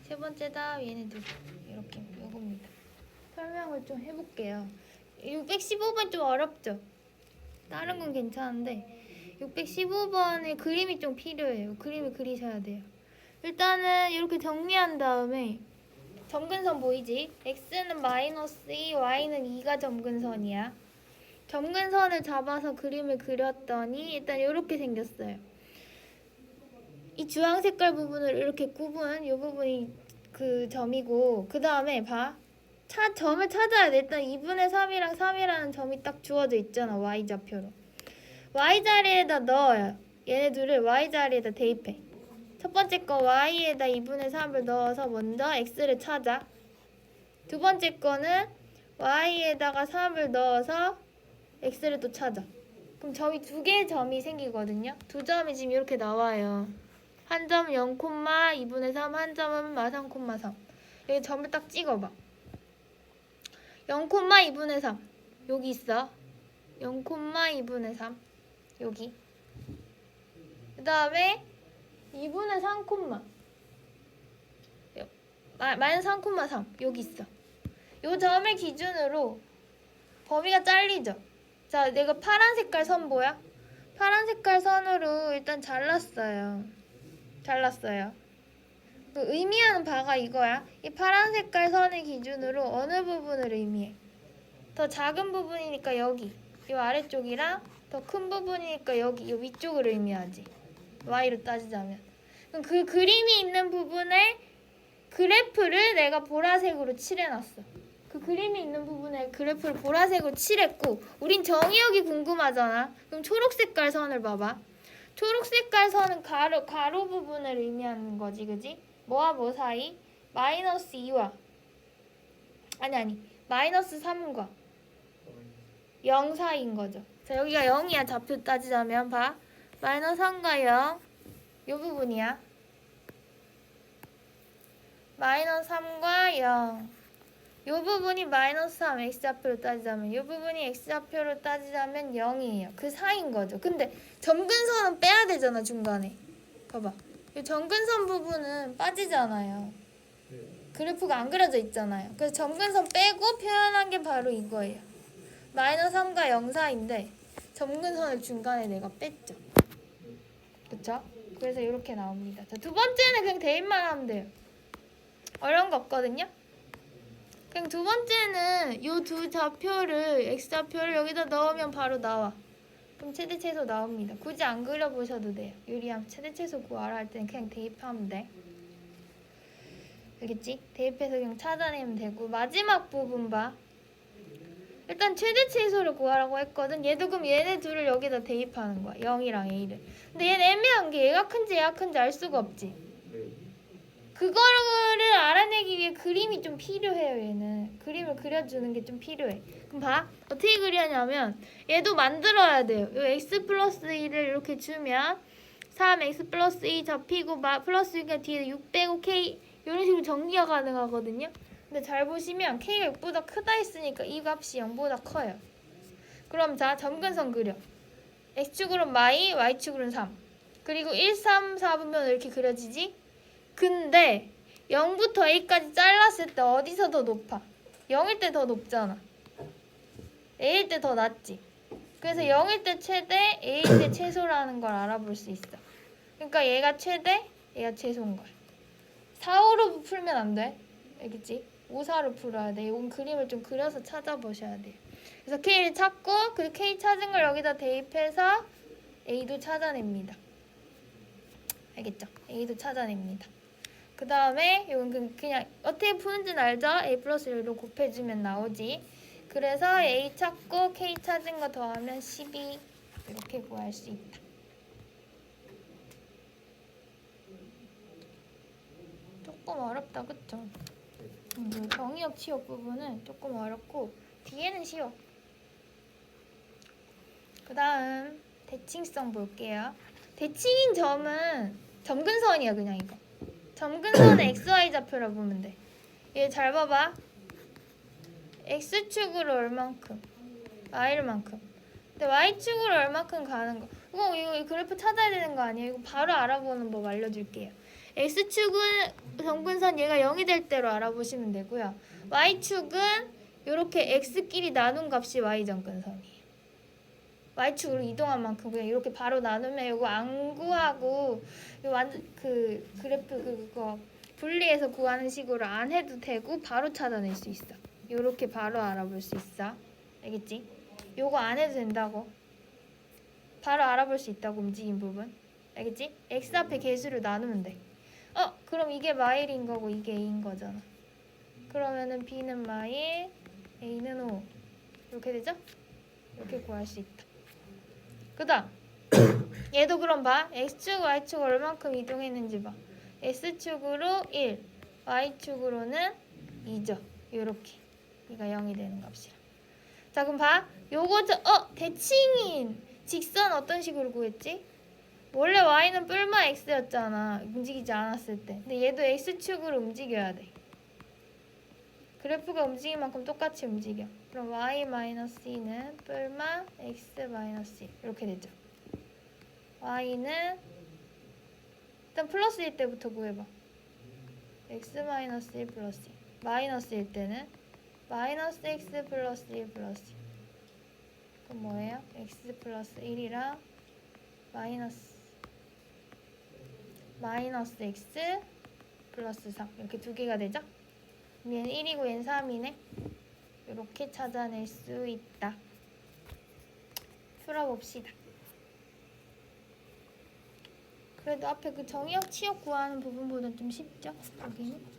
세 번째 답 얘네 둘이. 이렇게 요겁니다. 설명을 좀 해볼게요. 615번 좀 어렵죠? 다른 건 괜찮은데 615번에 그림이 좀 필요해요. 그림을 그리셔야 돼요. 일단은 이렇게 정리한 다음에 점근선 보이지? x는 -2, y는 2가 점근선이야. 점근선을 잡아서 그림을 그렸더니 일단 이렇게 생겼어요. 이 주황 색깔 부분을 이렇게 굽은 이 부분이 그 점이고, 그 다음에 봐. 점을 찾아야 돼. 일단 2분의 3이랑 3이라는 점이 딱 주어져 있잖아. y좌표로. y자리에다 넣어요. 얘네 둘을 y자리에다 대입해. 첫 번째 거 y에다 2분의 3을 넣어서 먼저 x를 찾아. 두 번째 거는 y에다가 3을 넣어서 x를 또 찾아. 그럼 점이 두 개의 점이 생기거든요. 두 점이 지금 이렇게 나와요. 한 점 0, 2분의 3, 한 점은 -3, 3. 여기 점을 딱 찍어봐. 0, 2분의 3 여기 있어. 0, 2분의 3 여기. 그 다음에 2분의 3, -3, 3 여기 있어. 요 점을 기준으로 범위가 잘리죠. 자, 내가 파란 색깔 선 보여? 파란 색깔 선으로 일단 잘랐어요. 그 의미하는 바가 이거야. 이 파란 색깔 선을 기준으로 어느 부분을 의미해? 더 작은 부분이니까 여기, 이 아래쪽이랑 더 큰 부분이니까 여기, 이 위쪽을 의미하지. y로 따지자면. 그럼 그 그림이 있는 부분에 그래프를 내가 보라색으로 칠해놨어. 그 그림이 있는 부분에 그래프를 보라색으로 칠했고, 우린 정의역이 궁금하잖아. 그럼 초록 색깔 선을 봐봐. 초록 색깔 선은 가로 부분을 의미하는 거지, 그지? 뭐와 뭐 사이? -2와 -3과 0 사이인 거죠. 자, 여기가 0이야. 좌표 따지자면 봐. -3과 0 요 부분이야. -3과 0 요 부분이 -3 x좌표로 따지자면, 요 부분이 x좌표로 따지자면 0이에요. 그 사이인 거죠. 근데 점근선은 빼야 되잖아, 중간에. 봐봐. 이 점근선 부분은 빠지잖아요. 그래프가 안 그려져 있잖아요. 그래서 점근선 빼고 표현한 게 바로 이거예요. -3과 0 사이인데 점근선을 중간에 내가 뺐죠. 그쵸? 그래서 이렇게 나옵니다. 자, 두 번째는 그냥 대입만 하면 돼요. 어려운 거 없거든요. 그냥 두 번째는 이 두 좌표를 x좌표를 여기다 넣으면 바로 나와. 그럼 최대최소 나옵니다. 굳이 안 그려보셔도 돼요. 유리함 최대최소 구하라 할 때는 그냥 대입하면 돼. 알겠지? 대입해서 그냥 찾아내면 되고, 마지막 부분 봐. 일단 최대최소를 구하라고 했거든. 얘도 그럼 얘네 둘을 여기다 대입하는 거야. 0이랑 a를. 근데 얘는 애매한 게 얘가 큰지 얘가 큰지 알 수가 없지. 그거를 알아내기 위해 그림이 좀 필요해요. 얘는 그림을 그려주는 게 좀 필요해. 그럼 봐, 어떻게 그리냐면 얘도 만들어야 돼요. 요 x 플러스 2를 이렇게 주면 3x 플러스 2 접히고 플러스 6이 뒤에 6 빼고 k 이런 식으로 전기가 가능하거든요. 근데 잘 보시면 k가 6보다 크다 했으니까 이 값이 0보다 커요. 그럼 자, 점근선 그려. x축으로는 y축으로는 3. 그리고 1, 3, 4분면 이렇게 그려지지? 근데 0부터 a까지 잘랐을 때 어디서 더 높아? 0일 때 더 높잖아. a일 때 더 낮지. 그래서 0일 때 최대, a일 때 최소라는 걸 알아볼 수 있어. 그러니까 얘가 최대, 얘가 최소인 거야. 4, 5로 풀면 안 돼. 알겠지? 5, 4로 풀어야 돼. 이건 그림을 좀 그려서 찾아보셔야 돼요. 그래서 k를 찾고 그 k 찾은 걸 여기다 대입해서 a도 찾아냅니다. 알겠죠? a도 찾아냅니다. 그 다음에 이건 그냥 어떻게 푸는지는 알죠? a 플러스 1로 곱해주면 나오지. 그래서 a 찾고 k 찾은 거 더하면 12 이렇게 구할 수 있다. 조금 어렵다, 그쵸? 정의역 치역 부분은 조금 어렵고 뒤에는 쉬워. 그 다음 대칭성 볼게요. 대칭인 점은 점근선이야. 그냥 이거 점근선의 xy 좌표라 보면 돼. 얘 잘 봐봐. x축으로 얼만큼? y만큼. 근데 y축으로 얼마큼 가는 거? 이거 이 그래프 찾아야 되는 거 아니에요? 이거 바로 알아보는 법 알려줄게요. x축은 정근선 얘가 0이 될 대로 알아보시면 되고요. y축은 이렇게 x끼리 나눈 값이 y 정근선이에요. y축으로 이동한 만큼 그냥 이렇게 바로 나누면 이거 안 구하고 이 완전 그 그래프 그거 분리해서 구하는 식으로 안 해도 되고 바로 찾아낼 수 있어. 이렇게 바로 알아볼 수 있어. 알겠지? 요거 안 해도 된다고. 바로 알아볼 수 있다고 움직임 부분. 알겠지? x 앞에 개수를 나누면 돼. 그럼 이게 마일인 거고 이게 a인 거잖아. 그러면은 b는 마일, a는 5. 이렇게 되죠? 이렇게 구할 수 있다. 그 다음 얘도 그럼 봐. x축, y축 얼만큼 이동했는지 봐. x축으로 1, y축으로는 2죠. 요렇게 얘가 0이 되는 값이야. 자 그럼 봐. 요거 대칭인 직선 어떤 식으로 구했지? 원래 y는 뿔마 x였잖아. 움직이지 않았을 때. 근데 얘도 x축으로 움직여야 돼. 그래프가 움직인 만큼 똑같이 움직여. 그럼 y-2는 뿔마 x-2 이렇게 되죠. y는 일단 플러스일 때부터 구해봐. x-1 플러스 2. 마이너스일 때는 마이너스 x 플러스 1 플러스 2. 그럼 뭐예요? x 플러스 1이랑 마이너스 x 플러스 3 이렇게 두 개가 되죠? 얘는 1이고 얘는 3이네. 이렇게 찾아낼 수 있다. 풀어봅시다. 그래도 앞에 그 정의역 치역 구하는 부분보다 좀 쉽죠? 여기는.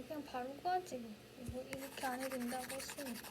그냥 바로 구하지 뭐. 이렇게 안 해도 된다고 했으니까.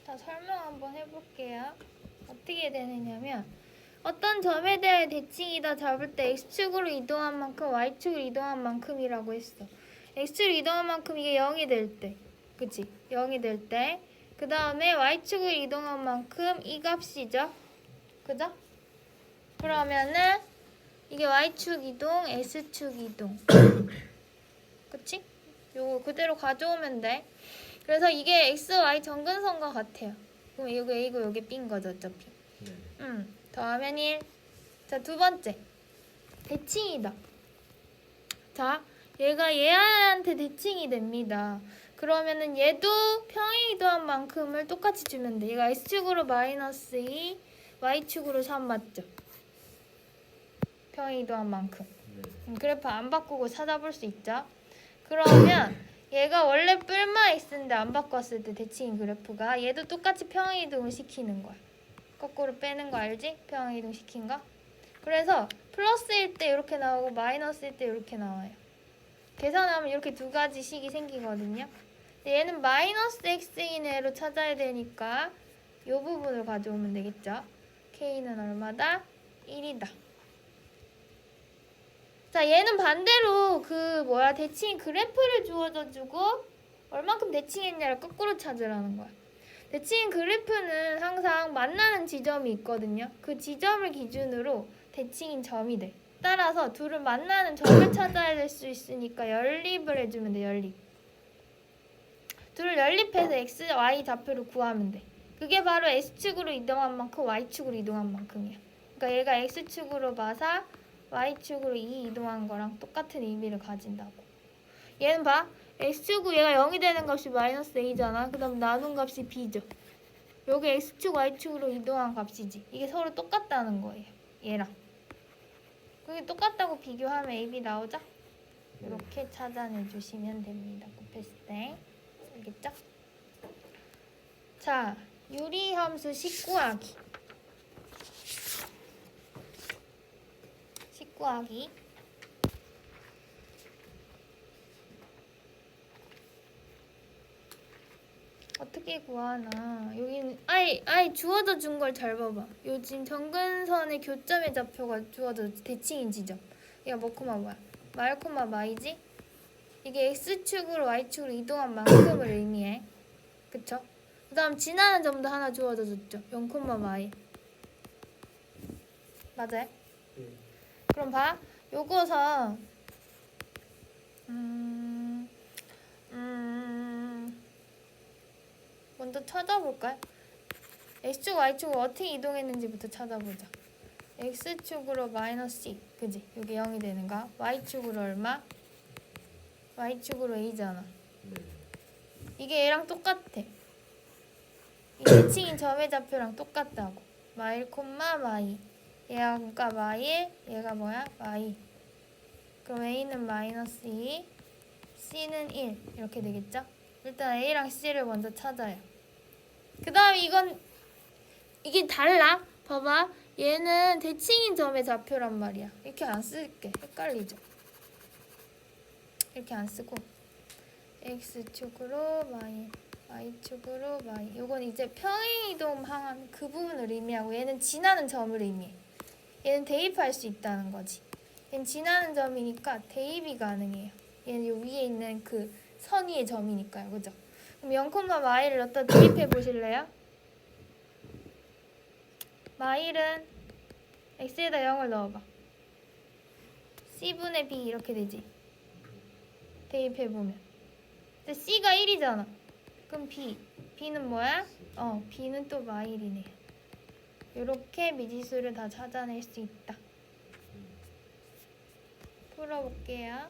자, 설명 한번 해볼게요. 어떻게 되느냐면 어떤 점에 대해 대칭이다 잡을 때 x축으로 이동한 만큼 y축으로 이동한 만큼이라고 했어. x축으로 이동한 만큼 이게 0이 될 때, 그치? 0이 될 때, 그 다음에 y축으로 이동한 만큼 이 값이죠. 그죠? 그러면은 이게 y축 이동, x축 이동. 그치? 요거 그대로 가져오면 돼. 그래서 이게 x, y 정근선과 같아요. 그럼 이거 a고 여기 b인 거죠, 어차피. 네. 더하면 1. 자, 두 번째. 대칭이다. 자, 얘가 얘한테 대칭이 됩니다. 그러면은 얘도 평행이동한 만큼을 똑같이 주면 돼. 얘가 x축으로 마이너스 2, y축으로 3 맞죠? 평행이동한 만큼. 네. 그래프 안 바꾸고 찾아볼 수 있죠? 그러면 얘가 원래 뿔마 x인데 안 바꿨을 때 대칭인 그래프가 얘도 똑같이 평행이동을 시키는 거야. 거꾸로 빼는 거 알지? 평행이동 시킨 거. 그래서 플러스일 때 이렇게 나오고 마이너스일 때 이렇게 나와요. 계산하면 이렇게 두 가지 식이 생기거든요. 근데 얘는 마이너스 x인 애로 찾아야 되니까 이 부분을 가져오면 되겠죠. k는 얼마다? 1이다. 자, 얘는 반대로 대칭 그래프를 주어져주고 얼만큼 대칭했냐를 거꾸로 찾으라는 거야. 대칭 그래프는 항상 만나는 지점이 있거든요. 그 지점을 기준으로 대칭인 점이 돼. 따라서 둘을 만나는 점을 찾아야 될 수 있으니까 연립을 해주면 돼, 연립. 둘을 연립해서 x, y 좌표를 구하면 돼. 그게 바로 x축으로 이동한 만큼 y축으로 이동한 만큼이야. 그러니까 얘가 x축으로 봐서 y축으로 2 이동한 거랑 똑같은 의미를 가진다고. 얘는 봐. x축으로 얘가 0이 되는 값이 마이너스 a잖아. 그 다음 나눈 값이 b죠. 여기 x축, y축으로 이동한 값이지. 이게 서로 똑같다는 거예요. 얘랑. 그게 똑같다고 비교하면 AB 나오죠? 이렇게 찾아내 주시면 됩니다. 곱했을 때. 알겠죠? 자, 유리함수 19하기. 19하기. 어떻게 구하나? 여기는 아예 주어져 준 걸 잘 봐봐. 요 지금 정근선의 교점의 좌표가 주어져 대칭인 지점. 얘가 뭐 콤마 뭐야? 말 콤마 마이지? 이게 x축으로 y축으로 이동한 만큼을 의미해. 그쵸? 그 다음 지나는 점도 하나 주어져 줬죠. 0 콤마 마이. 맞아요? 그럼 봐. 요거서 먼저 찾아볼까요? x축, y축을 어떻게 이동했는지부터 찾아보자. x축으로 마이너스 2, 그지? 여기 0이 되는가? y축으로 얼마? y축으로 a잖아. 네. 이게 얘랑 똑같아. 이 대칭인 점의 좌표랑 똑같다고. 마일 콤마 마이. 얘가 그러니까 마일, 얘가 뭐야? 마이. 그럼 a는 마이너스 2, c는 1 이렇게 되겠죠? 일단 a랑 c를 먼저 찾아요. 그 다음 이게 달라. 봐봐. 얘는 대칭인 점의 좌표란 말이야. 이렇게 안 쓸게. 헷갈리죠? 이렇게 안 쓰고 x축으로 마이, y축으로 마이. 요건 이제 평행이동한 그 부분을 의미하고 얘는 지나는 점을 의미해. 얘는 대입할 수 있다는 거지. 얘는 지나는 점이니까 대입이 가능해요. 얘는 요 위에 있는 그 선 위의 점이니까요. 그죠? 그럼 0, 마일을 넣다 대입해 보실래요? 마일은 x에다 0을 넣어봐. c분의 b 이렇게 되지. 대입해보면. 근데 c가 1이잖아. 그럼 b는 뭐야? b는 또 마일이네. 이렇게 미지수를 다 찾아낼 수 있다. 풀어볼게요.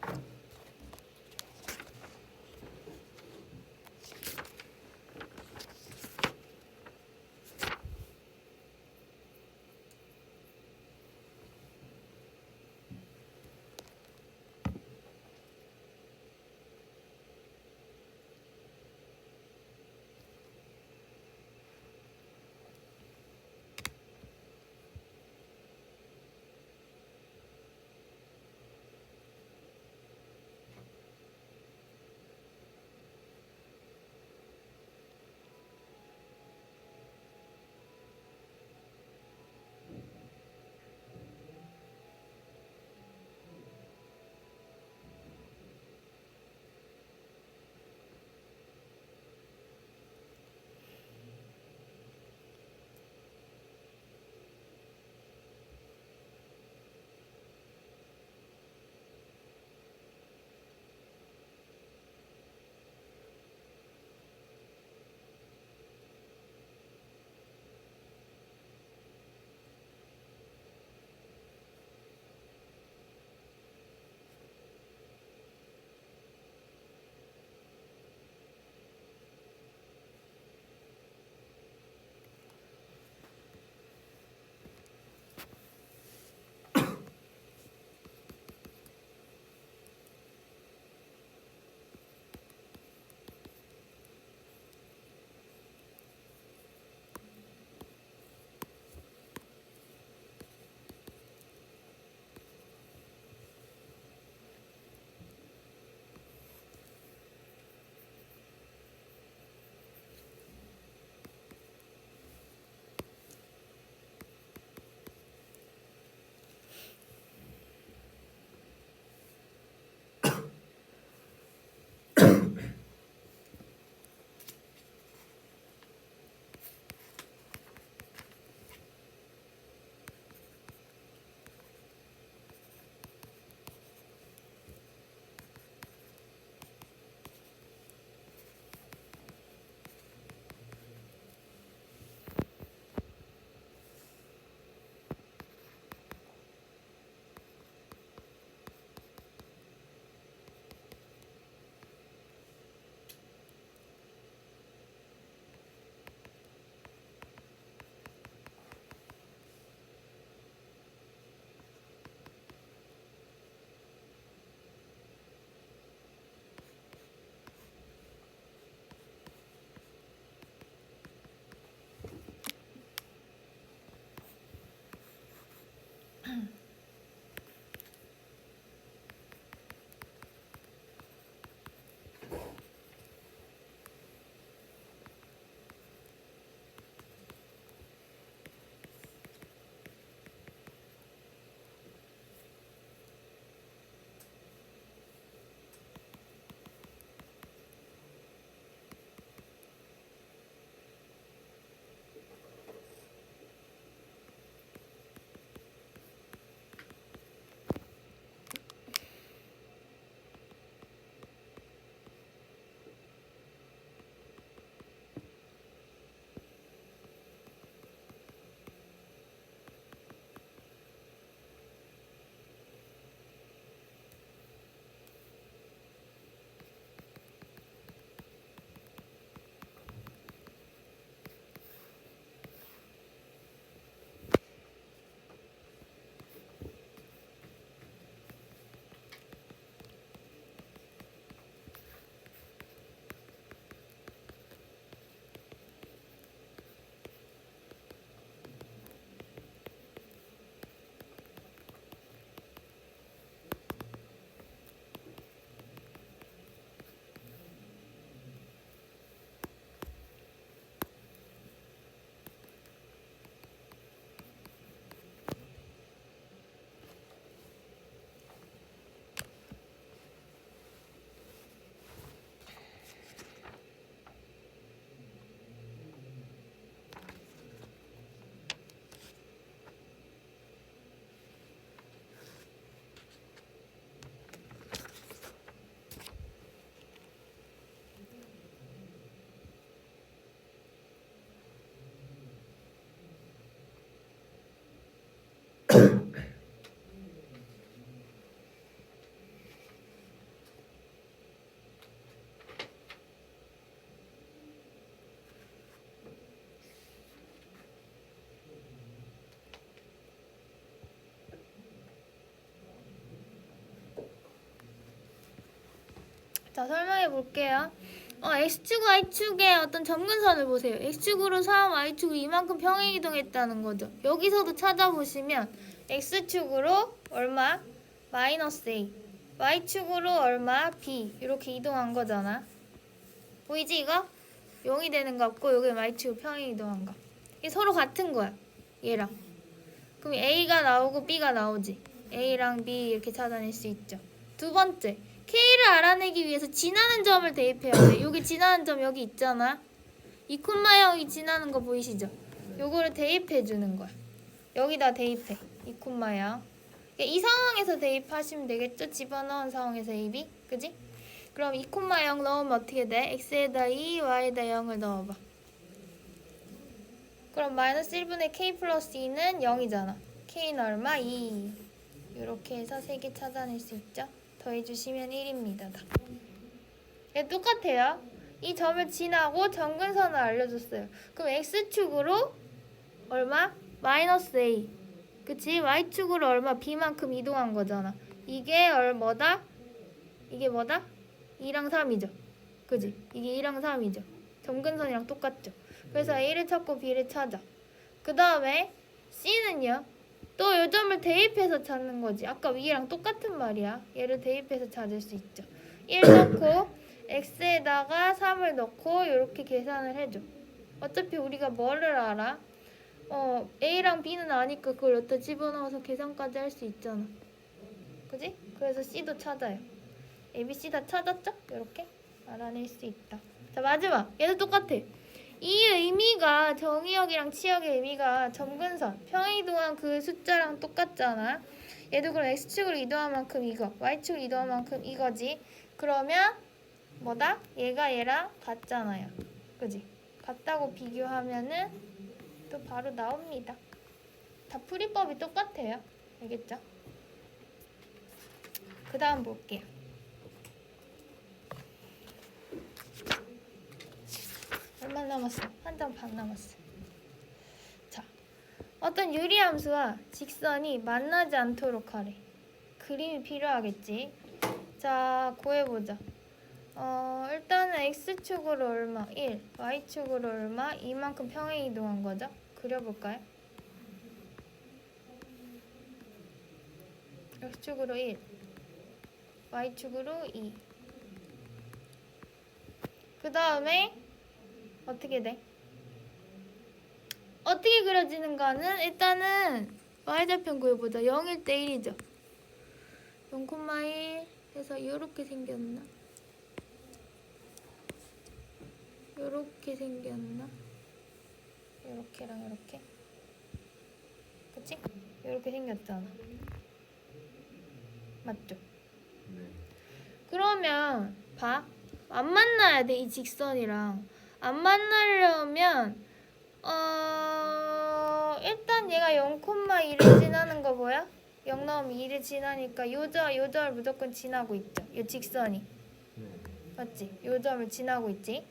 자, 설명해 볼게요. x축, y축의 어떤 점근선을 보세요. x축으로 3, y축으로 이만큼 평행 이동했다는 거죠. 여기서도 찾아보시면 x축으로 얼마? 마이너스 a. y축으로 얼마? b. 이렇게 이동한 거잖아. 보이지 이거? 0이 되는 거 같고 여기 y축으로 평행 이동한 거. 이게 서로 같은 거야. 얘랑. 그럼 a가 나오고 b가 나오지. a랑 b 이렇게 찾아낼 수 있죠. 두 번째. K를 알아내기 위해서 지나는 점을 대입해야 돼. 여기 지나는 점 여기 있잖아. 2,0이 지나는 거 보이시죠? 요거를 대입해 주는 거야. 여기다 대입해. 2,0. 이 상황에서 대입하시면 되겠죠? 집어넣은 상황에서 AB. 그지? 그럼 2,0 넣으면 어떻게 돼? x에다 2, y에다 0을 넣어봐. 그럼 마이너스 1분의 k 플러스 2는 0이잖아. k는 얼마? 2. 이렇게 해서 3개 찾아낼 수 있죠? 더해주시면 1입니다. 얘 똑같아요. 이 점을 지나고 점근선을 알려줬어요. 그럼 x축으로 얼마? 마이너스 a. 그치? y축으로 얼마? b만큼 이동한 거잖아. 이게 뭐다? 이게 뭐다? 2랑 3이죠. 그지? 이게 2랑 3이죠. 점근선이랑 똑같죠. 그래서 a를 찾고 b를 찾아. 그 다음에 c는요? 또 요 점을 대입해서 찾는 거지. 아까 위랑 똑같은 말이야. 얘를 대입해서 찾을 수 있죠. 1 넣고 x에다가 3을 넣고 이렇게 계산을 해줘. 어차피 우리가 뭐를 알아? a랑 b는 아니까 그걸 여기다 집어넣어서 계산까지 할 수 있잖아. 그지? 그래서 c도 찾아요. a, b, c 다 찾았죠? 이렇게 알아낼 수 있다. 자, 마지막. 얘도 똑같아. 이 의미가 정의역이랑 치역의 의미가 점근선, 평행 이동한 그 숫자랑 똑같잖아. 얘도 그럼 x축으로 이동한 만큼 이거, y축으로 이동한 만큼 이거지. 그러면 뭐다? 얘가 얘랑 같잖아요. 그지? 같다고 비교하면은 또 바로 나옵니다. 다 풀이법이 똑같아요. 알겠죠? 그 다음 볼게요. 얼마 남았어? 한 장 반 남았어. 자, 어떤 유리함수와 직선이 만나지 않도록 하래. 그림이 필요하겠지. 자, 구해보자. 일단은 x축으로 얼마? 1, y축으로 얼마? 이만큼 평행 이동한 거죠. 그려볼까요? x축으로 1, y축으로 2. 그 다음에 어떻게 돼? 어떻게 그려지는가는 일단은 y좌편 구해보자. 0일 때 1이죠. 0,1 해서 이렇게 생겼나? 이렇게 생겼나? 이렇게랑 이렇게. 그치? 이렇게 생겼잖아. 맞죠? 네. 그러면 봐. 안 만나야 돼, 이 직선이랑. 안 만나려면 일단 얘가 0,1을 지나는 거 뭐야? 0 넣으면 2를 지나니까 요 점을 무조건 지나고 있죠. 요 직선이. 네. 맞지? 요 점을 지나고 있지?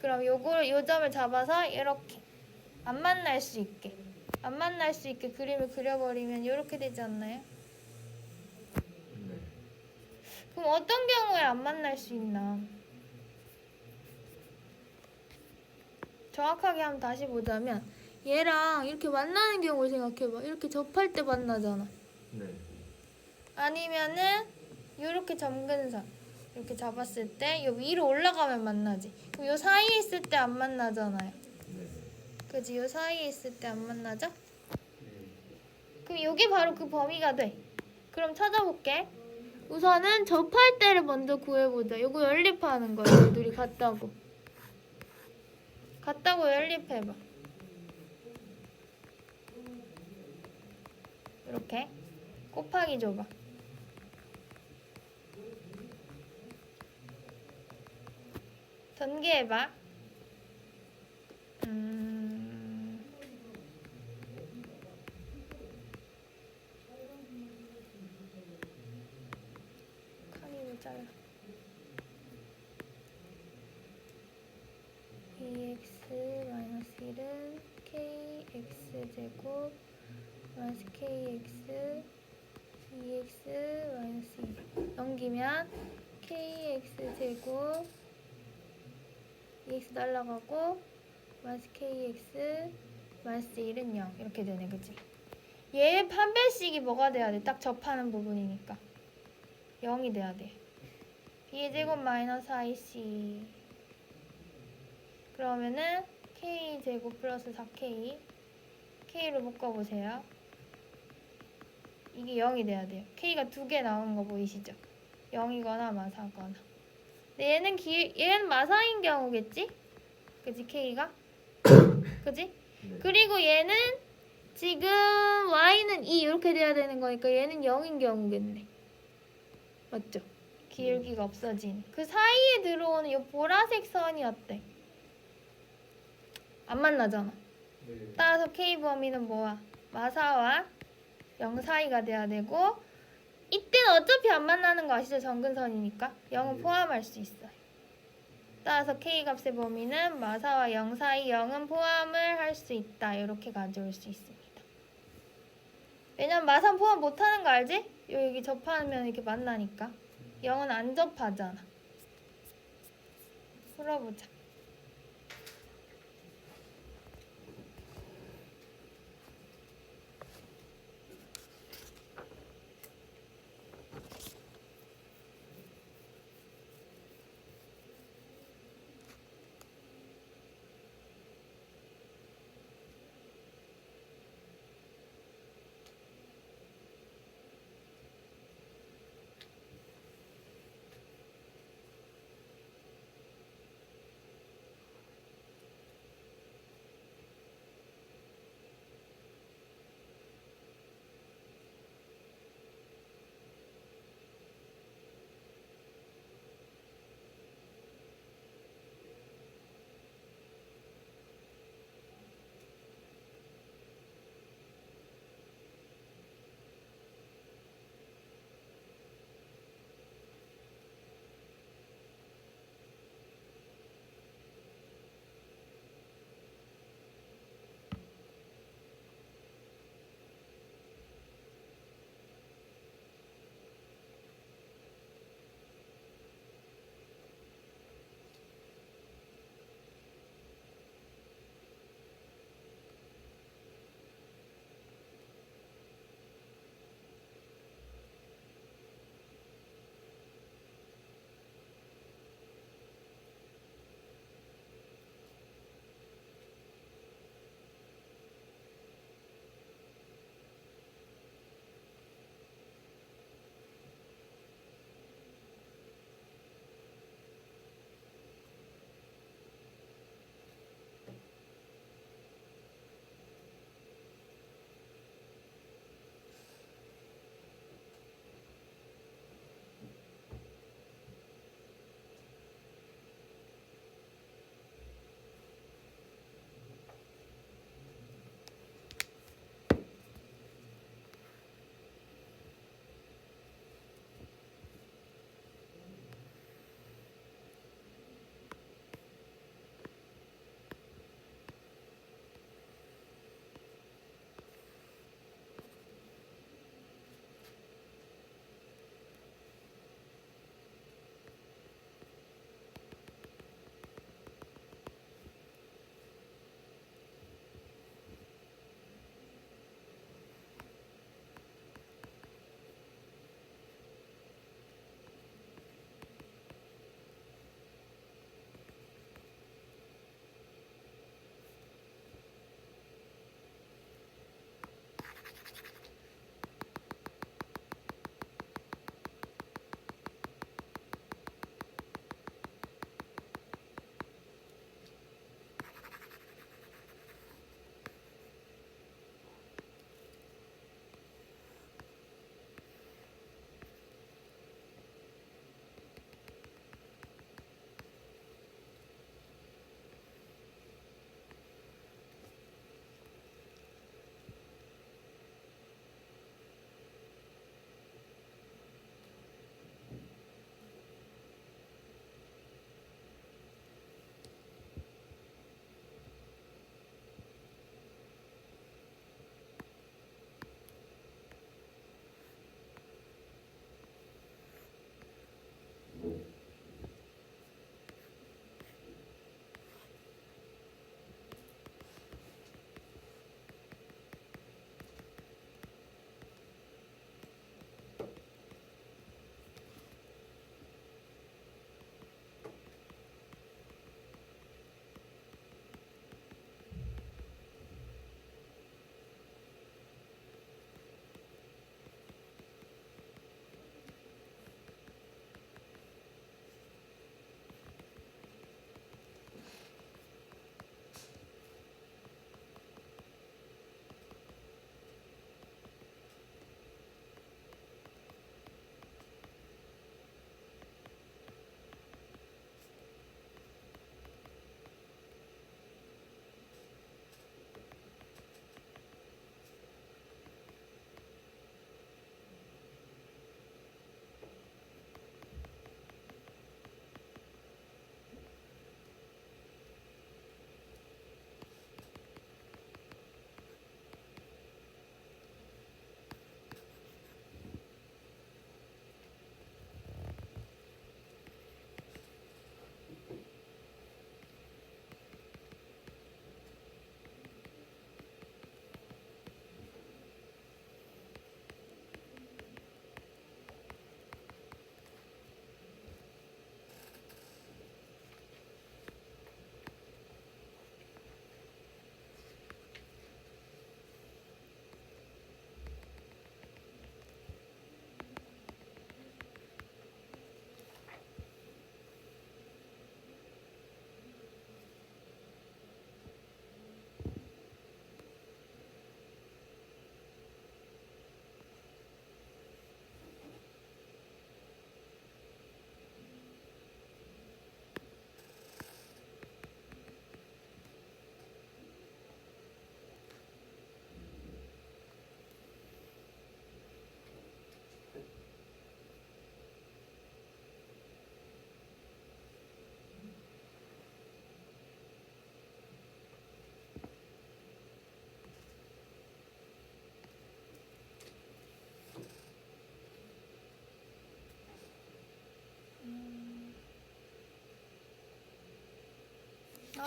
그럼 요 점을 잡아서 이렇게 안 만날 수 있게 그림을 그려버리면 이렇게 되지 않나요? 네. 그럼 어떤 경우에 안 만날 수 있나? 정확하게 한번 다시 보자면 얘랑 이렇게 만나는 경우를 생각해봐. 이렇게 접할 때 만나잖아. 네. 아니면은 이렇게 점근선 이렇게 잡았을 때 요 위로 올라가면 만나지. 그럼 요 사이에 있을 때 안 만나잖아요. 네. 그지? 요 사이에 있을 때 안 만나죠? 네. 그럼 요게 바로 그 범위가 돼. 그럼 찾아볼게. 우선은 접할 때를 먼저 구해보자. 요거 연립하는 거야. 둘이 같다고 연립해봐. 이렇게 곱하기 줘봐. 전개해봐. x 제곱 마이너스 kx 2x 마이너스 1 넘기면 kx 제곱 2x 날라가고 마이너스 kx 마이너스 1은 0 이렇게 되네, 그치? 얘의 판별식이 뭐가 돼야 돼? 딱 접하는 부분이니까 0이 돼야 돼. b의 제곱 마이너스 ic 그러면은 k 제곱 플러스 4k k로 묶어보세요. 이게 0이 돼야 돼요. k가 2개 나오는 거 보이시죠? 0이거나 마사거나. 근데 얘는 마사인 경우겠지? 그치, k가? 그치? 네. 그리고 얘는 지금 y는 2 이렇게 돼야 되는 거니까 얘는 0인 경우겠네. 맞죠? 기울기가 없어진. 그 사이에 들어오는 이 보라색 선이 어때? 안 만나잖아. 네. 따라서 k 범위는 뭐야? 마사와 0 사이가 돼야 되고 이때는 어차피 안 만나는 거 아시죠? 정근선이니까 0은 네. 포함할 수 있어요. 따라서 k 값의 범위는 마사와 0 사이 0은 포함을 할 수 있다. 이렇게 가져올 수 있습니다. 왜냐면 마사는 포함 못하는 거 알지? 여기 접하면 이렇게 만나니까 0은 안 접하잖아. 풀어보자.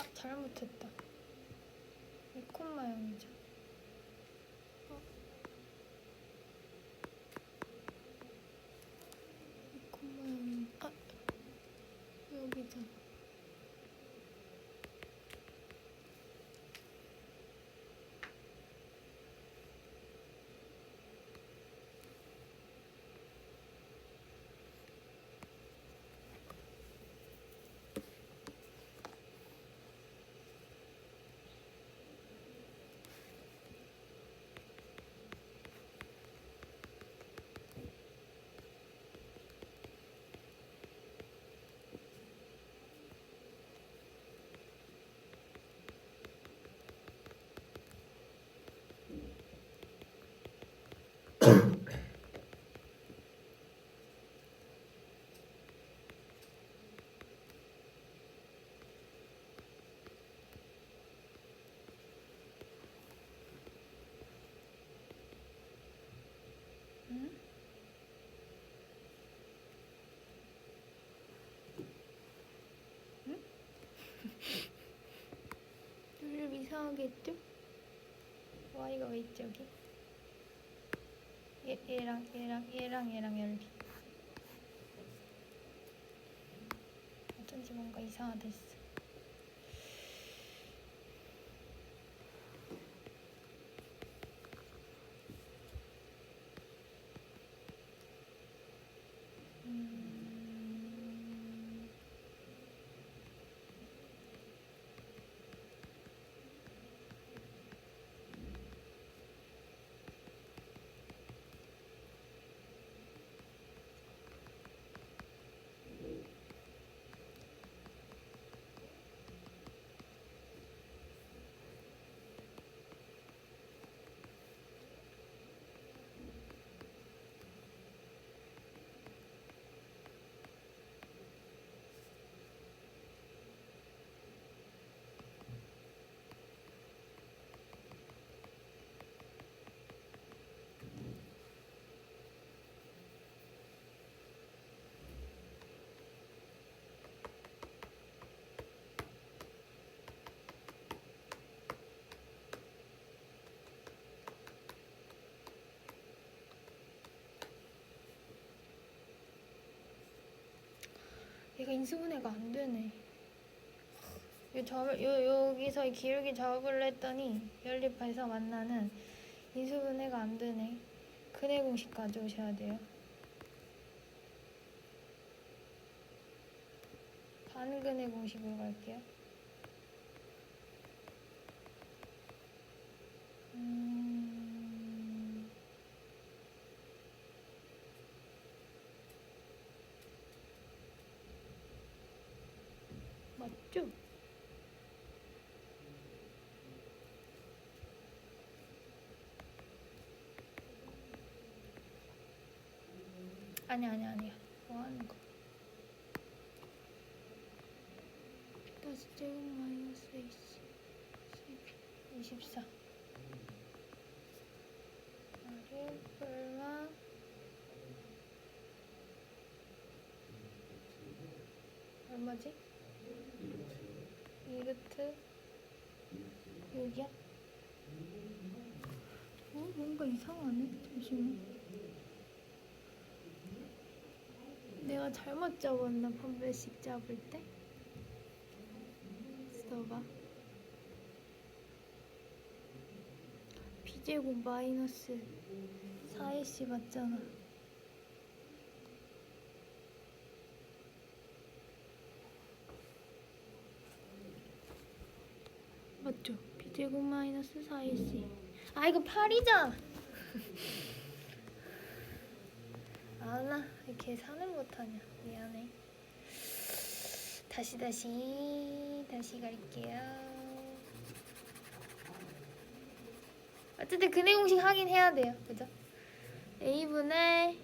아, 잘못했다. 이 콤마형이죠. 이 콤마형이 여기잖아. 응? 응? 좀 이상하게 했죠? Y가 왜 있지 여기? 얘랑 여기. 어쩐지 뭔가 이상하다 했어. 얘가 인수분해가 안 되네. 여기서 이 기울기 작업을 했더니 연립해서 만나는 인수분해가 안 되네. 근해 공식 가져오셔야 돼요. 반근해 공식으로 갈게요. 맞죠? 아니야. 뭐 하는 거? 다시 제곱 마이너스 AC 24 아래 얼마 얼마지? 2루트 6이야? 뭔가 이상하네. 잠시만. 내가 잘못 잡았나? 판별식 잡을 때? 써봐. b제곱 마이너스 4ac 맞잖아. 맞죠? b제곱 마이너스 4ac. 아 이거 8이잖아. 아나 계산을 못하냐. 미안해. 다시 갈게요. 어쨌든 근해 공식 하긴 해야 돼요. 그죠? a분의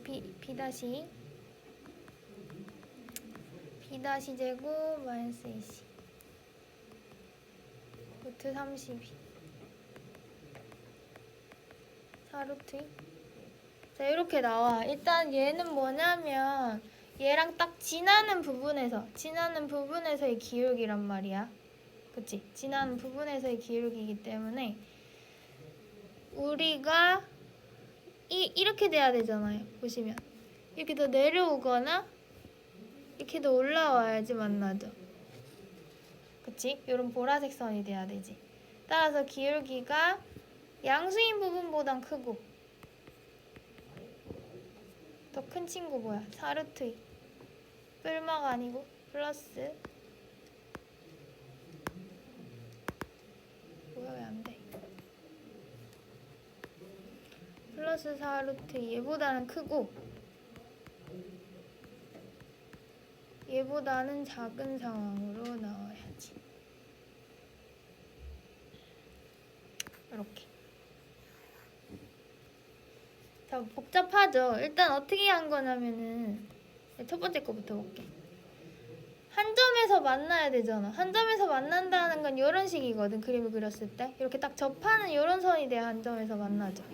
b 다시 제곱 마이너스 ac 루트 32 4루트. 자 이렇게 나와. 일단 얘는 뭐냐면 얘랑 딱 지나는 부분에서의 기울기란 말이야. 그치? 지나는 부분에서의 기울기이기 때문에 우리가 이렇게 돼야 되잖아요. 보시면 이렇게 더 내려오거나 이렇게 더 올라와야지 만나죠. 그치? 이런 보라색 선이 돼야 되지. 따라서 기울기가 양수인 부분보단 크고 더 큰 친구 뭐야? 4루트 2 뿔마가 아니고 플러스 뭐야 왜 안 돼? 플러스 4루트 2 얘보다는 크고 얘보다는 작은 상황으로 나와야지. 이렇게. 자, 복잡하죠? 일단 어떻게 한 거냐면은 첫 번째 거부터 볼게. 한 점에서 만나야 되잖아. 한 점에서 만난다는 건 이런 식이거든. 그림을 그렸을 때 이렇게 딱 접하는 이런 선이 돼야 한 점에서 만나죠.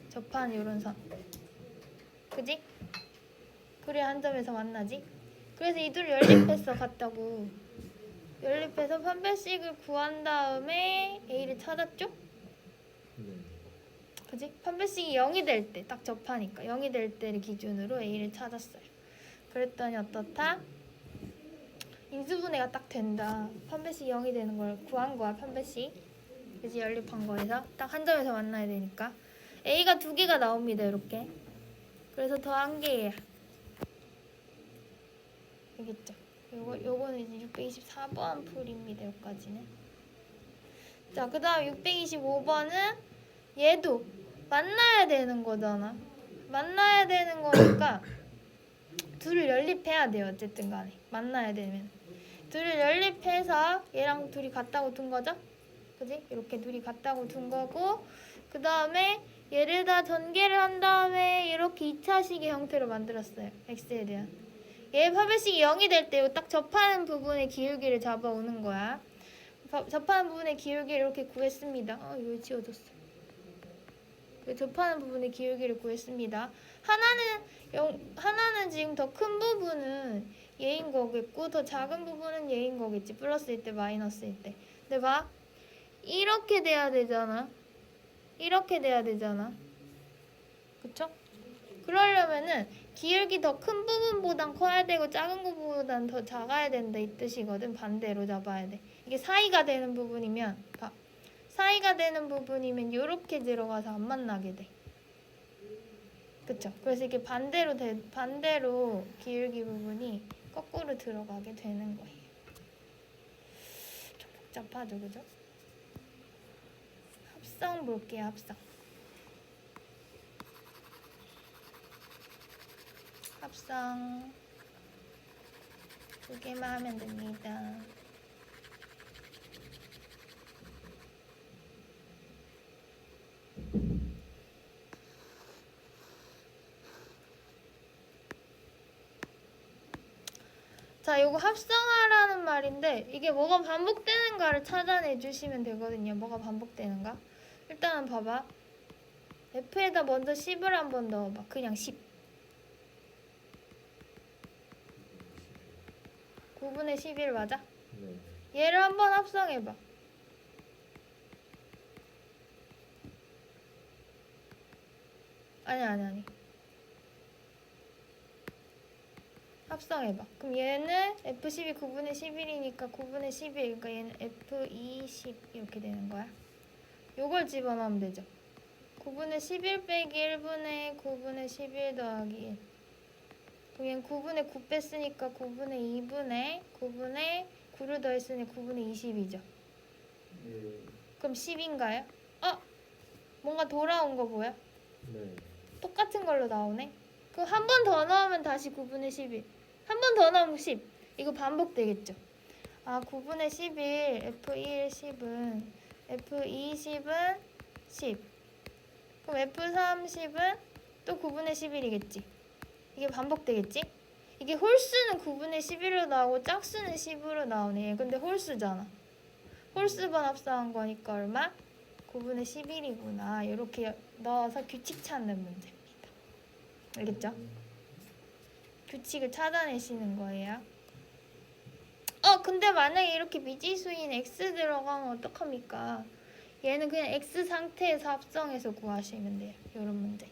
접하는 이런 선. 그지? 그래야 한 점에서 만나지. 그래서 이 둘 연립해서 같다고. 연립해서 판별식을 구한 다음에 A를 찾았죠? 네. 그지? 판별식이 0이 될 때 딱 접하니까 0이 될 때를 기준으로 A를 찾았어요. 그랬더니 어떻다? 인수분해가 딱 된다. 판별식 0이 되는 걸 구한 거야. 판별식. 그지? 연립한 거에서 딱 한 점에서 만나야 되니까 A가 두 개가 나옵니다. 이렇게. 그래서 더한 개예요. 알겠죠? 요거는 이제 624번 풀입니다. 여기까지는. 자, 그 다음 625번은 얘도 만나야 되는 거잖아. 만나야 되는 거니까 둘을 연립해야 돼요. 어쨌든 간에. 만나야 되면. 둘을 연립해서 얘랑 둘이 같다고 둔 거죠? 그지? 이렇게 둘이 같다고 둔 거고 그 다음에 얘를 다 전개를 한 다음에 이렇게 2차식의 형태로 만들었어요. x에 대한. 얘 판별식이 0이 될 때 딱 접하는 부분의 기울기를 잡아오는 거야. 접하는 부분의 기울기를 이렇게 구했습니다. 이거 지워졌어. 접하는 부분의 기울기를 구했습니다. 하나는 지금 더 큰 부분은 얘인 거겠고 더 작은 부분은 얘인 거겠지. 플러스일 때 마이너스일 때. 근데 봐. 이렇게 돼야 되잖아. 이렇게 돼야 되잖아. 그쵸? 그러려면은 기울기 더 큰 부분보단 커야 되고 작은 부분보단 더 작아야 된다 이 뜻이거든. 반대로 잡아야 돼. 이게 사이가 되는 부분이면 봐. 사이가 되는 부분이면 이렇게 들어가서 안 만나게 돼. 그쵸? 그래서 이게 반대로 기울기 부분이 거꾸로 들어가게 되는 거예요. 좀 복잡하죠, 그죠? 합성 볼게요, 합성. 합성 두 개만 하면 됩니다. 자, 요거 합성하라는 말인데 이게 뭐가 반복되는가를 찾아내 주시면 되거든요. 뭐가 반복되는가? 일단은 봐봐. F에다 먼저 10을 한번 넣어봐. 그냥 10. 9분의 11 맞아? 네. 얘를 한번 합성해봐. 아니. 합성해봐. 그럼 얘는 F12 9분의 11이니까 9분의 11. 그러니까 얘는 F20 이렇게 되는 거야. 요걸 집어넣으면 되죠. 9분의 11 빼기 1분의 9분의 11 더하기 1. 그럼 얘는 9분의 9 뺐으니까 9분의 2분의 9분의 9를 더했으니 9분의 20이죠. 네. 그럼 10인가요? 뭔가 돌아온 거 보여? 네. 똑같은 걸로 나오네. 그럼 한 번 더 넣으면 다시 9분의 11. 한 번 더 넣으면 10. 이거 반복되겠죠. 9분의 11 F1 10은 F20은 10. 그럼 F30은 또 9분의 11이겠지. 이게 반복되겠지? 이게 홀수는 9분의 11로 나오고 짝수는 10으로 나오네. 근데 홀수잖아. 홀수번 합성한 거니까 얼마? 9분의 11이구나. 이렇게 넣어서 규칙 찾는 문제입니다. 알겠죠? 규칙을 찾아내시는 거예요. 근데 만약에 이렇게 미지수인 x 들어가면 어떡합니까? 얘는 그냥 x 상태에서 합성해서 구하시면 돼요. 이런 문제.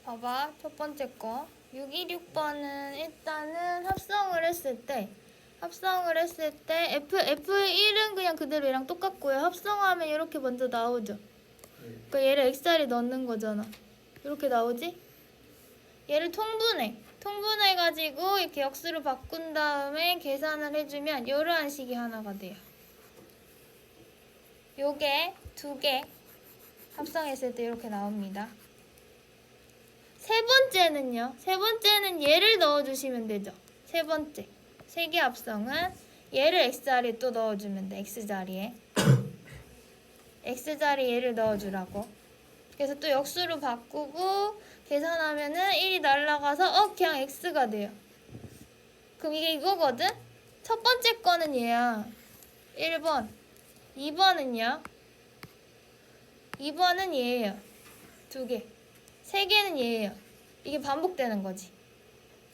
봐봐, 첫 번째 거. 626번은 일단은 합성을 했을 때 F1은 그냥 그대로 얘랑 똑같고요. 합성하면 이렇게 먼저 나오죠. 그러니까 얘를 xr에 넣는 거잖아. 이렇게 나오지? 얘를 통분해가지고 이렇게 역수로 바꾼 다음에 계산을 해주면 이러한 식이 하나가 돼요. 요게 두 개 합성했을 때 이렇게 나옵니다. 세 번째는 얘를 넣어주시면 되죠. 세 번째. 세개 합성은 얘를 x자리에 또 넣어주면 돼. x자리에. x자리에 얘를 넣어주라고. 그래서 또 역수로 바꾸고 계산하면은 1이 날라가서 그냥 x가 돼요. 그럼 이게 이거거든? 첫 번째 거는 얘야. 1번. 2번은요? 2번은 얘예요. 2개. 3개는 얘예요. 이게 반복되는 거지.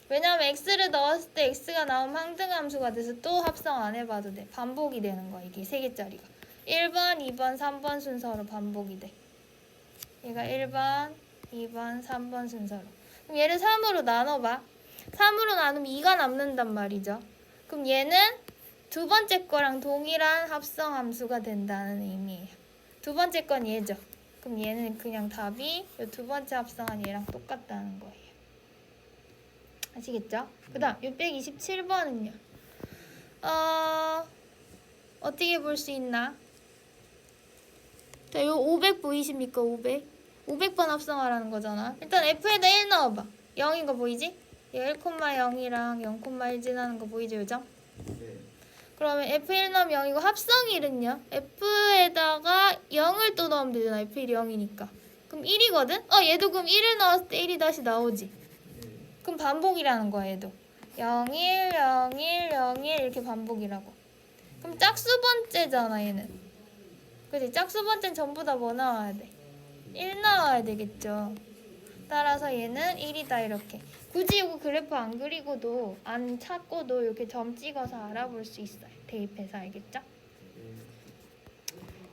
왜냐하면 x를 넣었을 때 x가 나오면 항등함수가 돼서 또 합성 안 해봐도 돼. 반복이 되는 거야. 이게 3개짜리가. 1번, 2번, 3번 순서로 반복이 돼. 얘가 1번, 2번, 3번 순서로. 그럼 얘를 3으로 나눠봐. 3으로 나누면 2가 남는단 말이죠. 그럼 얘는 두 번째 거랑 동일한 합성함수가 된다는 의미예요. 두 번째 건 얘죠. 그럼 얘는 그냥 답이 이 두 번째 합성한 얘랑 똑같다는 거예요. 아시겠죠? 그 다음 627번은요. 어떻게 볼 수 있나? 자, 요 500 보이십니까? 500. 500번 합성하라는 거잖아. 일단 F에다 1 넣어봐. 0인 거 보이지? 1,0이랑 0,1 지나는 거 보이죠? 요점? 네. 그러면 F1 넣으면 0이고 합성일은요? F에다가 0을 또 넣으면 되잖아. F1이 0이니까. 그럼 1이거든? 얘도 그럼 1을 넣었을 때 1이 다시 나오지. 네. 그럼 반복이라는 거야, 얘도. 0, 1, 0, 1, 0, 1 이렇게 반복이라고. 그럼 짝수 번째잖아, 얘는. 그치? 짝수 번째는 전부 다 뭐 나와야 돼? 1 나와야 되겠죠. 따라서 얘는 1이다 이렇게. 굳이 이거 그래프 안 그리고도 안 찾고도 이렇게 점 찍어서 알아볼 수 있어요. 대입해서 알겠죠?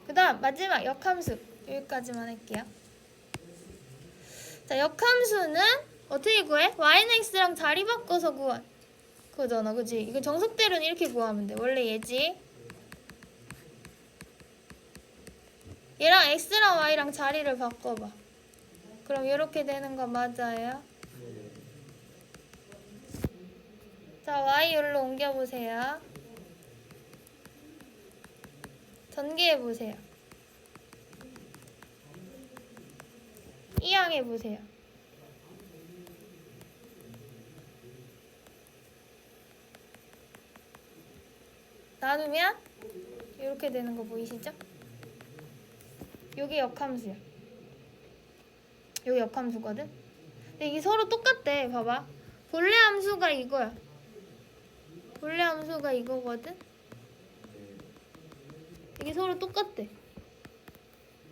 그 다음 마지막 역함수 여기까지만 할게요. 자, 역함수는 어떻게 구해? y는 x랑 자리 바꿔서 구한 그거잖아, 그치? 이거 정석대로는 이렇게 구하면 돼. 원래 얘지. 얘랑 x랑 y랑 자리를 바꿔봐. 그럼 이렇게 되는 거 맞아요? 자, y 여기로 옮겨보세요. 전개해보세요. 이항해보세요. 나누면 이렇게 되는 거 보이시죠? 요게 역함수야. 요게 역함수거든? 근데 이게 서로 똑같대. 봐봐. 본래 함수가 이거야. 본래 함수가 이거거든? 이게 서로 똑같대.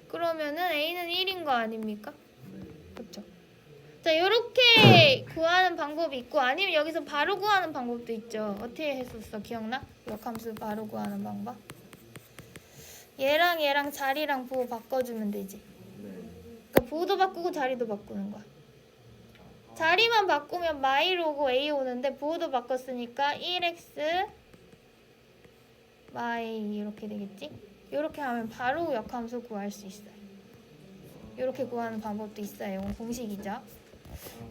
그러면은 A는 1인 거 아닙니까? 그쵸? 자, 요렇게 구하는 방법이 있고 아니면 여기서 바로 구하는 방법도 있죠. 어떻게 했었어? 기억나? 역함수 바로 구하는 방법? 얘랑 얘랑 자리랑 부호 바꿔주면 되지. 그러니까 부호도 바꾸고 자리도 바꾸는 거야. 자리만 바꾸면 마일 오고 A 오는데 부호도 바꿨으니까 1x 마이 이렇게 되겠지? 이렇게 하면 바로 역함수 구할 수 있어요. 이렇게 구하는 방법도 있어요. 이건 공식이죠.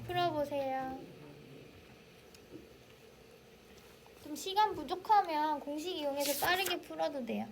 풀어보세요. 좀 시간 부족하면 공식 이용해서 빠르게 풀어도 돼요.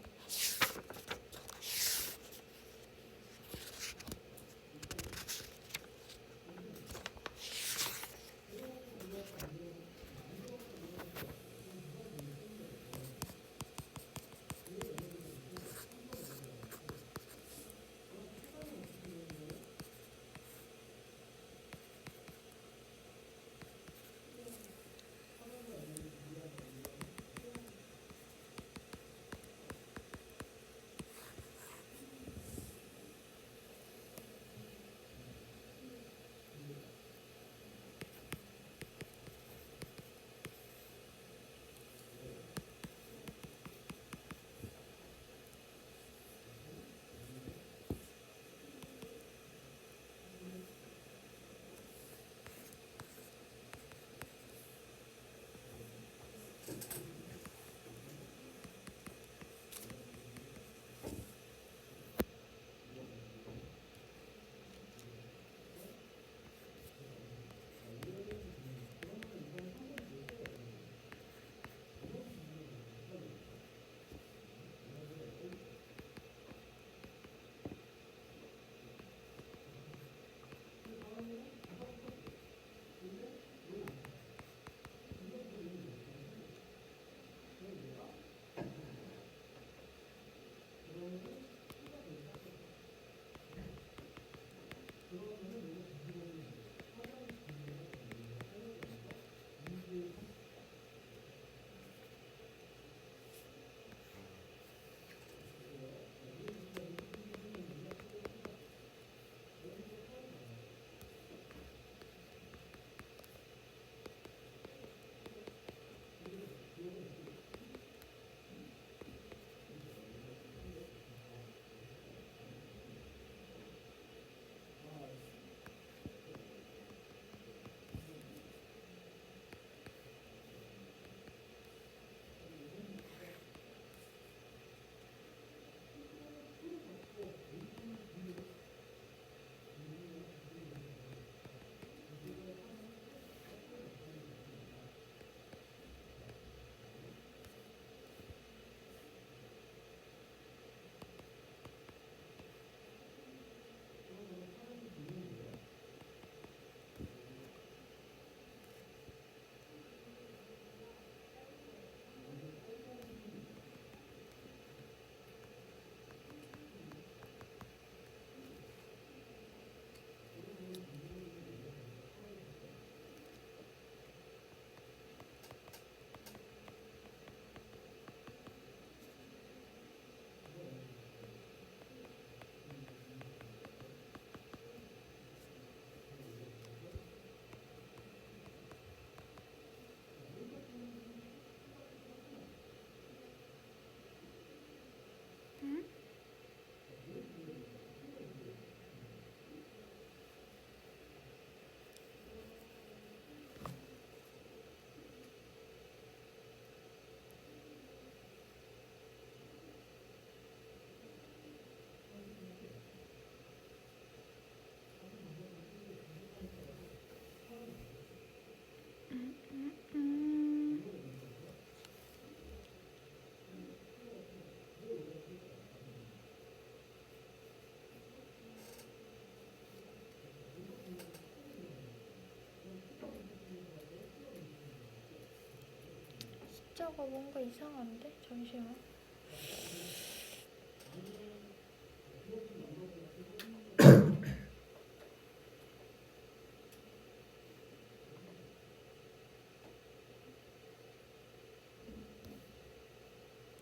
아래아가 뭔가 이상한데? 잠시만.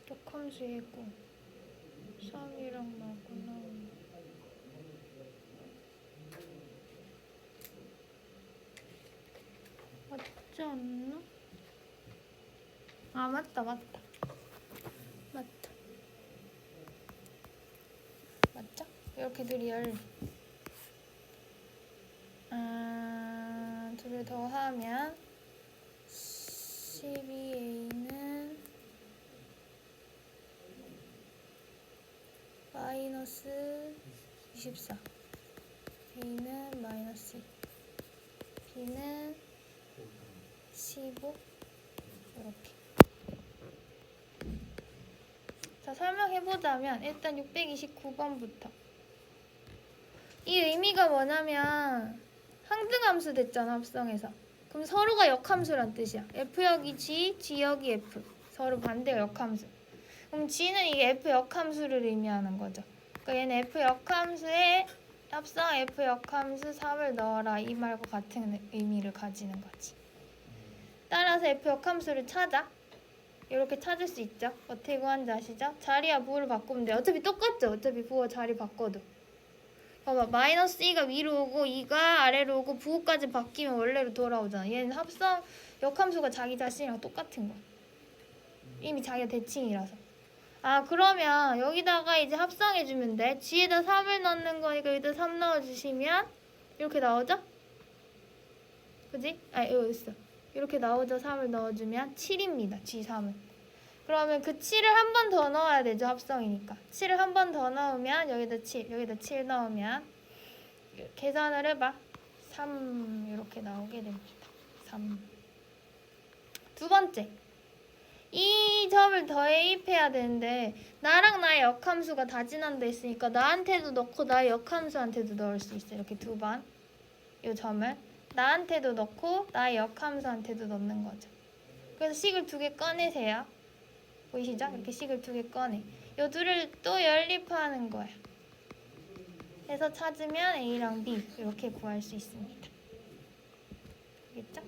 역함수이고 3이랑 나구나. 맞지 않나? 아 맞다. 맞죠? 이렇게 둘이 둘을 더하면 12a는 마이너스 24, a는 마이너스 2, b는 15. 이렇게. 자, 설명해보자면 일단 629번부터 이 의미가 뭐냐면 항등함수 됐잖아, 합성에서. 그럼 서로가 역함수란 뜻이야. F역이 G, G역이 F. 서로 반대가 역함수. 그럼 G는 이게 F 역함수를 의미하는 거죠. 그러니까 얘는 F 역함수에 합성 F 역함수 3을 넣어라, 이 말과 같은 의미를 가지는 거지. 따라서 F 역함수를 찾아. 이렇게 찾을 수 있죠. 어떻게 구하는지 아시죠? 자리와 부호를 바꾸면 돼요. 어차피 똑같죠. 어차피 부호 자리 바꿔도. 봐봐, 마이너스 2가 위로 오고 2가 아래로 오고 부호까지 바뀌면 원래로 돌아오잖아. 얘는 합성 역함수가 자기 자신이랑 똑같은 거야. 이미 자기가 대칭이라서. 아, 그러면 여기다가 이제 합성해주면 돼. G에다 3을 넣는 거니까 여기다 3 넣어주시면 이렇게 나오죠? 그지? 아, 여기 있어. 이렇게 나오죠. 3을 넣어주면 7입니다. G3은. 그러면 그 7을 한 번 더 넣어야 되죠. 합성이니까. 7을 한 번 더 넣으면 여기다 7, 여기다 7 넣으면 계산을 해봐. 3 이렇게 나오게 됩니다. 3. 두 번째. 이 점을 더해입해야 되는데 나랑 나의 역함수가 다진한데 있으니까 나한테도 넣고 나의 역함수한테도 넣을 수 있어. 이렇게 두 번. 이 점을 나한테도 넣고 나의 역함수한테도 넣는 거죠. 그래서 식을 두 개 꺼내세요. 보이시죠? 이렇게 식을 두 개 꺼내. 이 둘을 또 연립하는 거야. 해서 찾으면 A랑 B 이렇게 구할 수 있습니다. 알겠죠?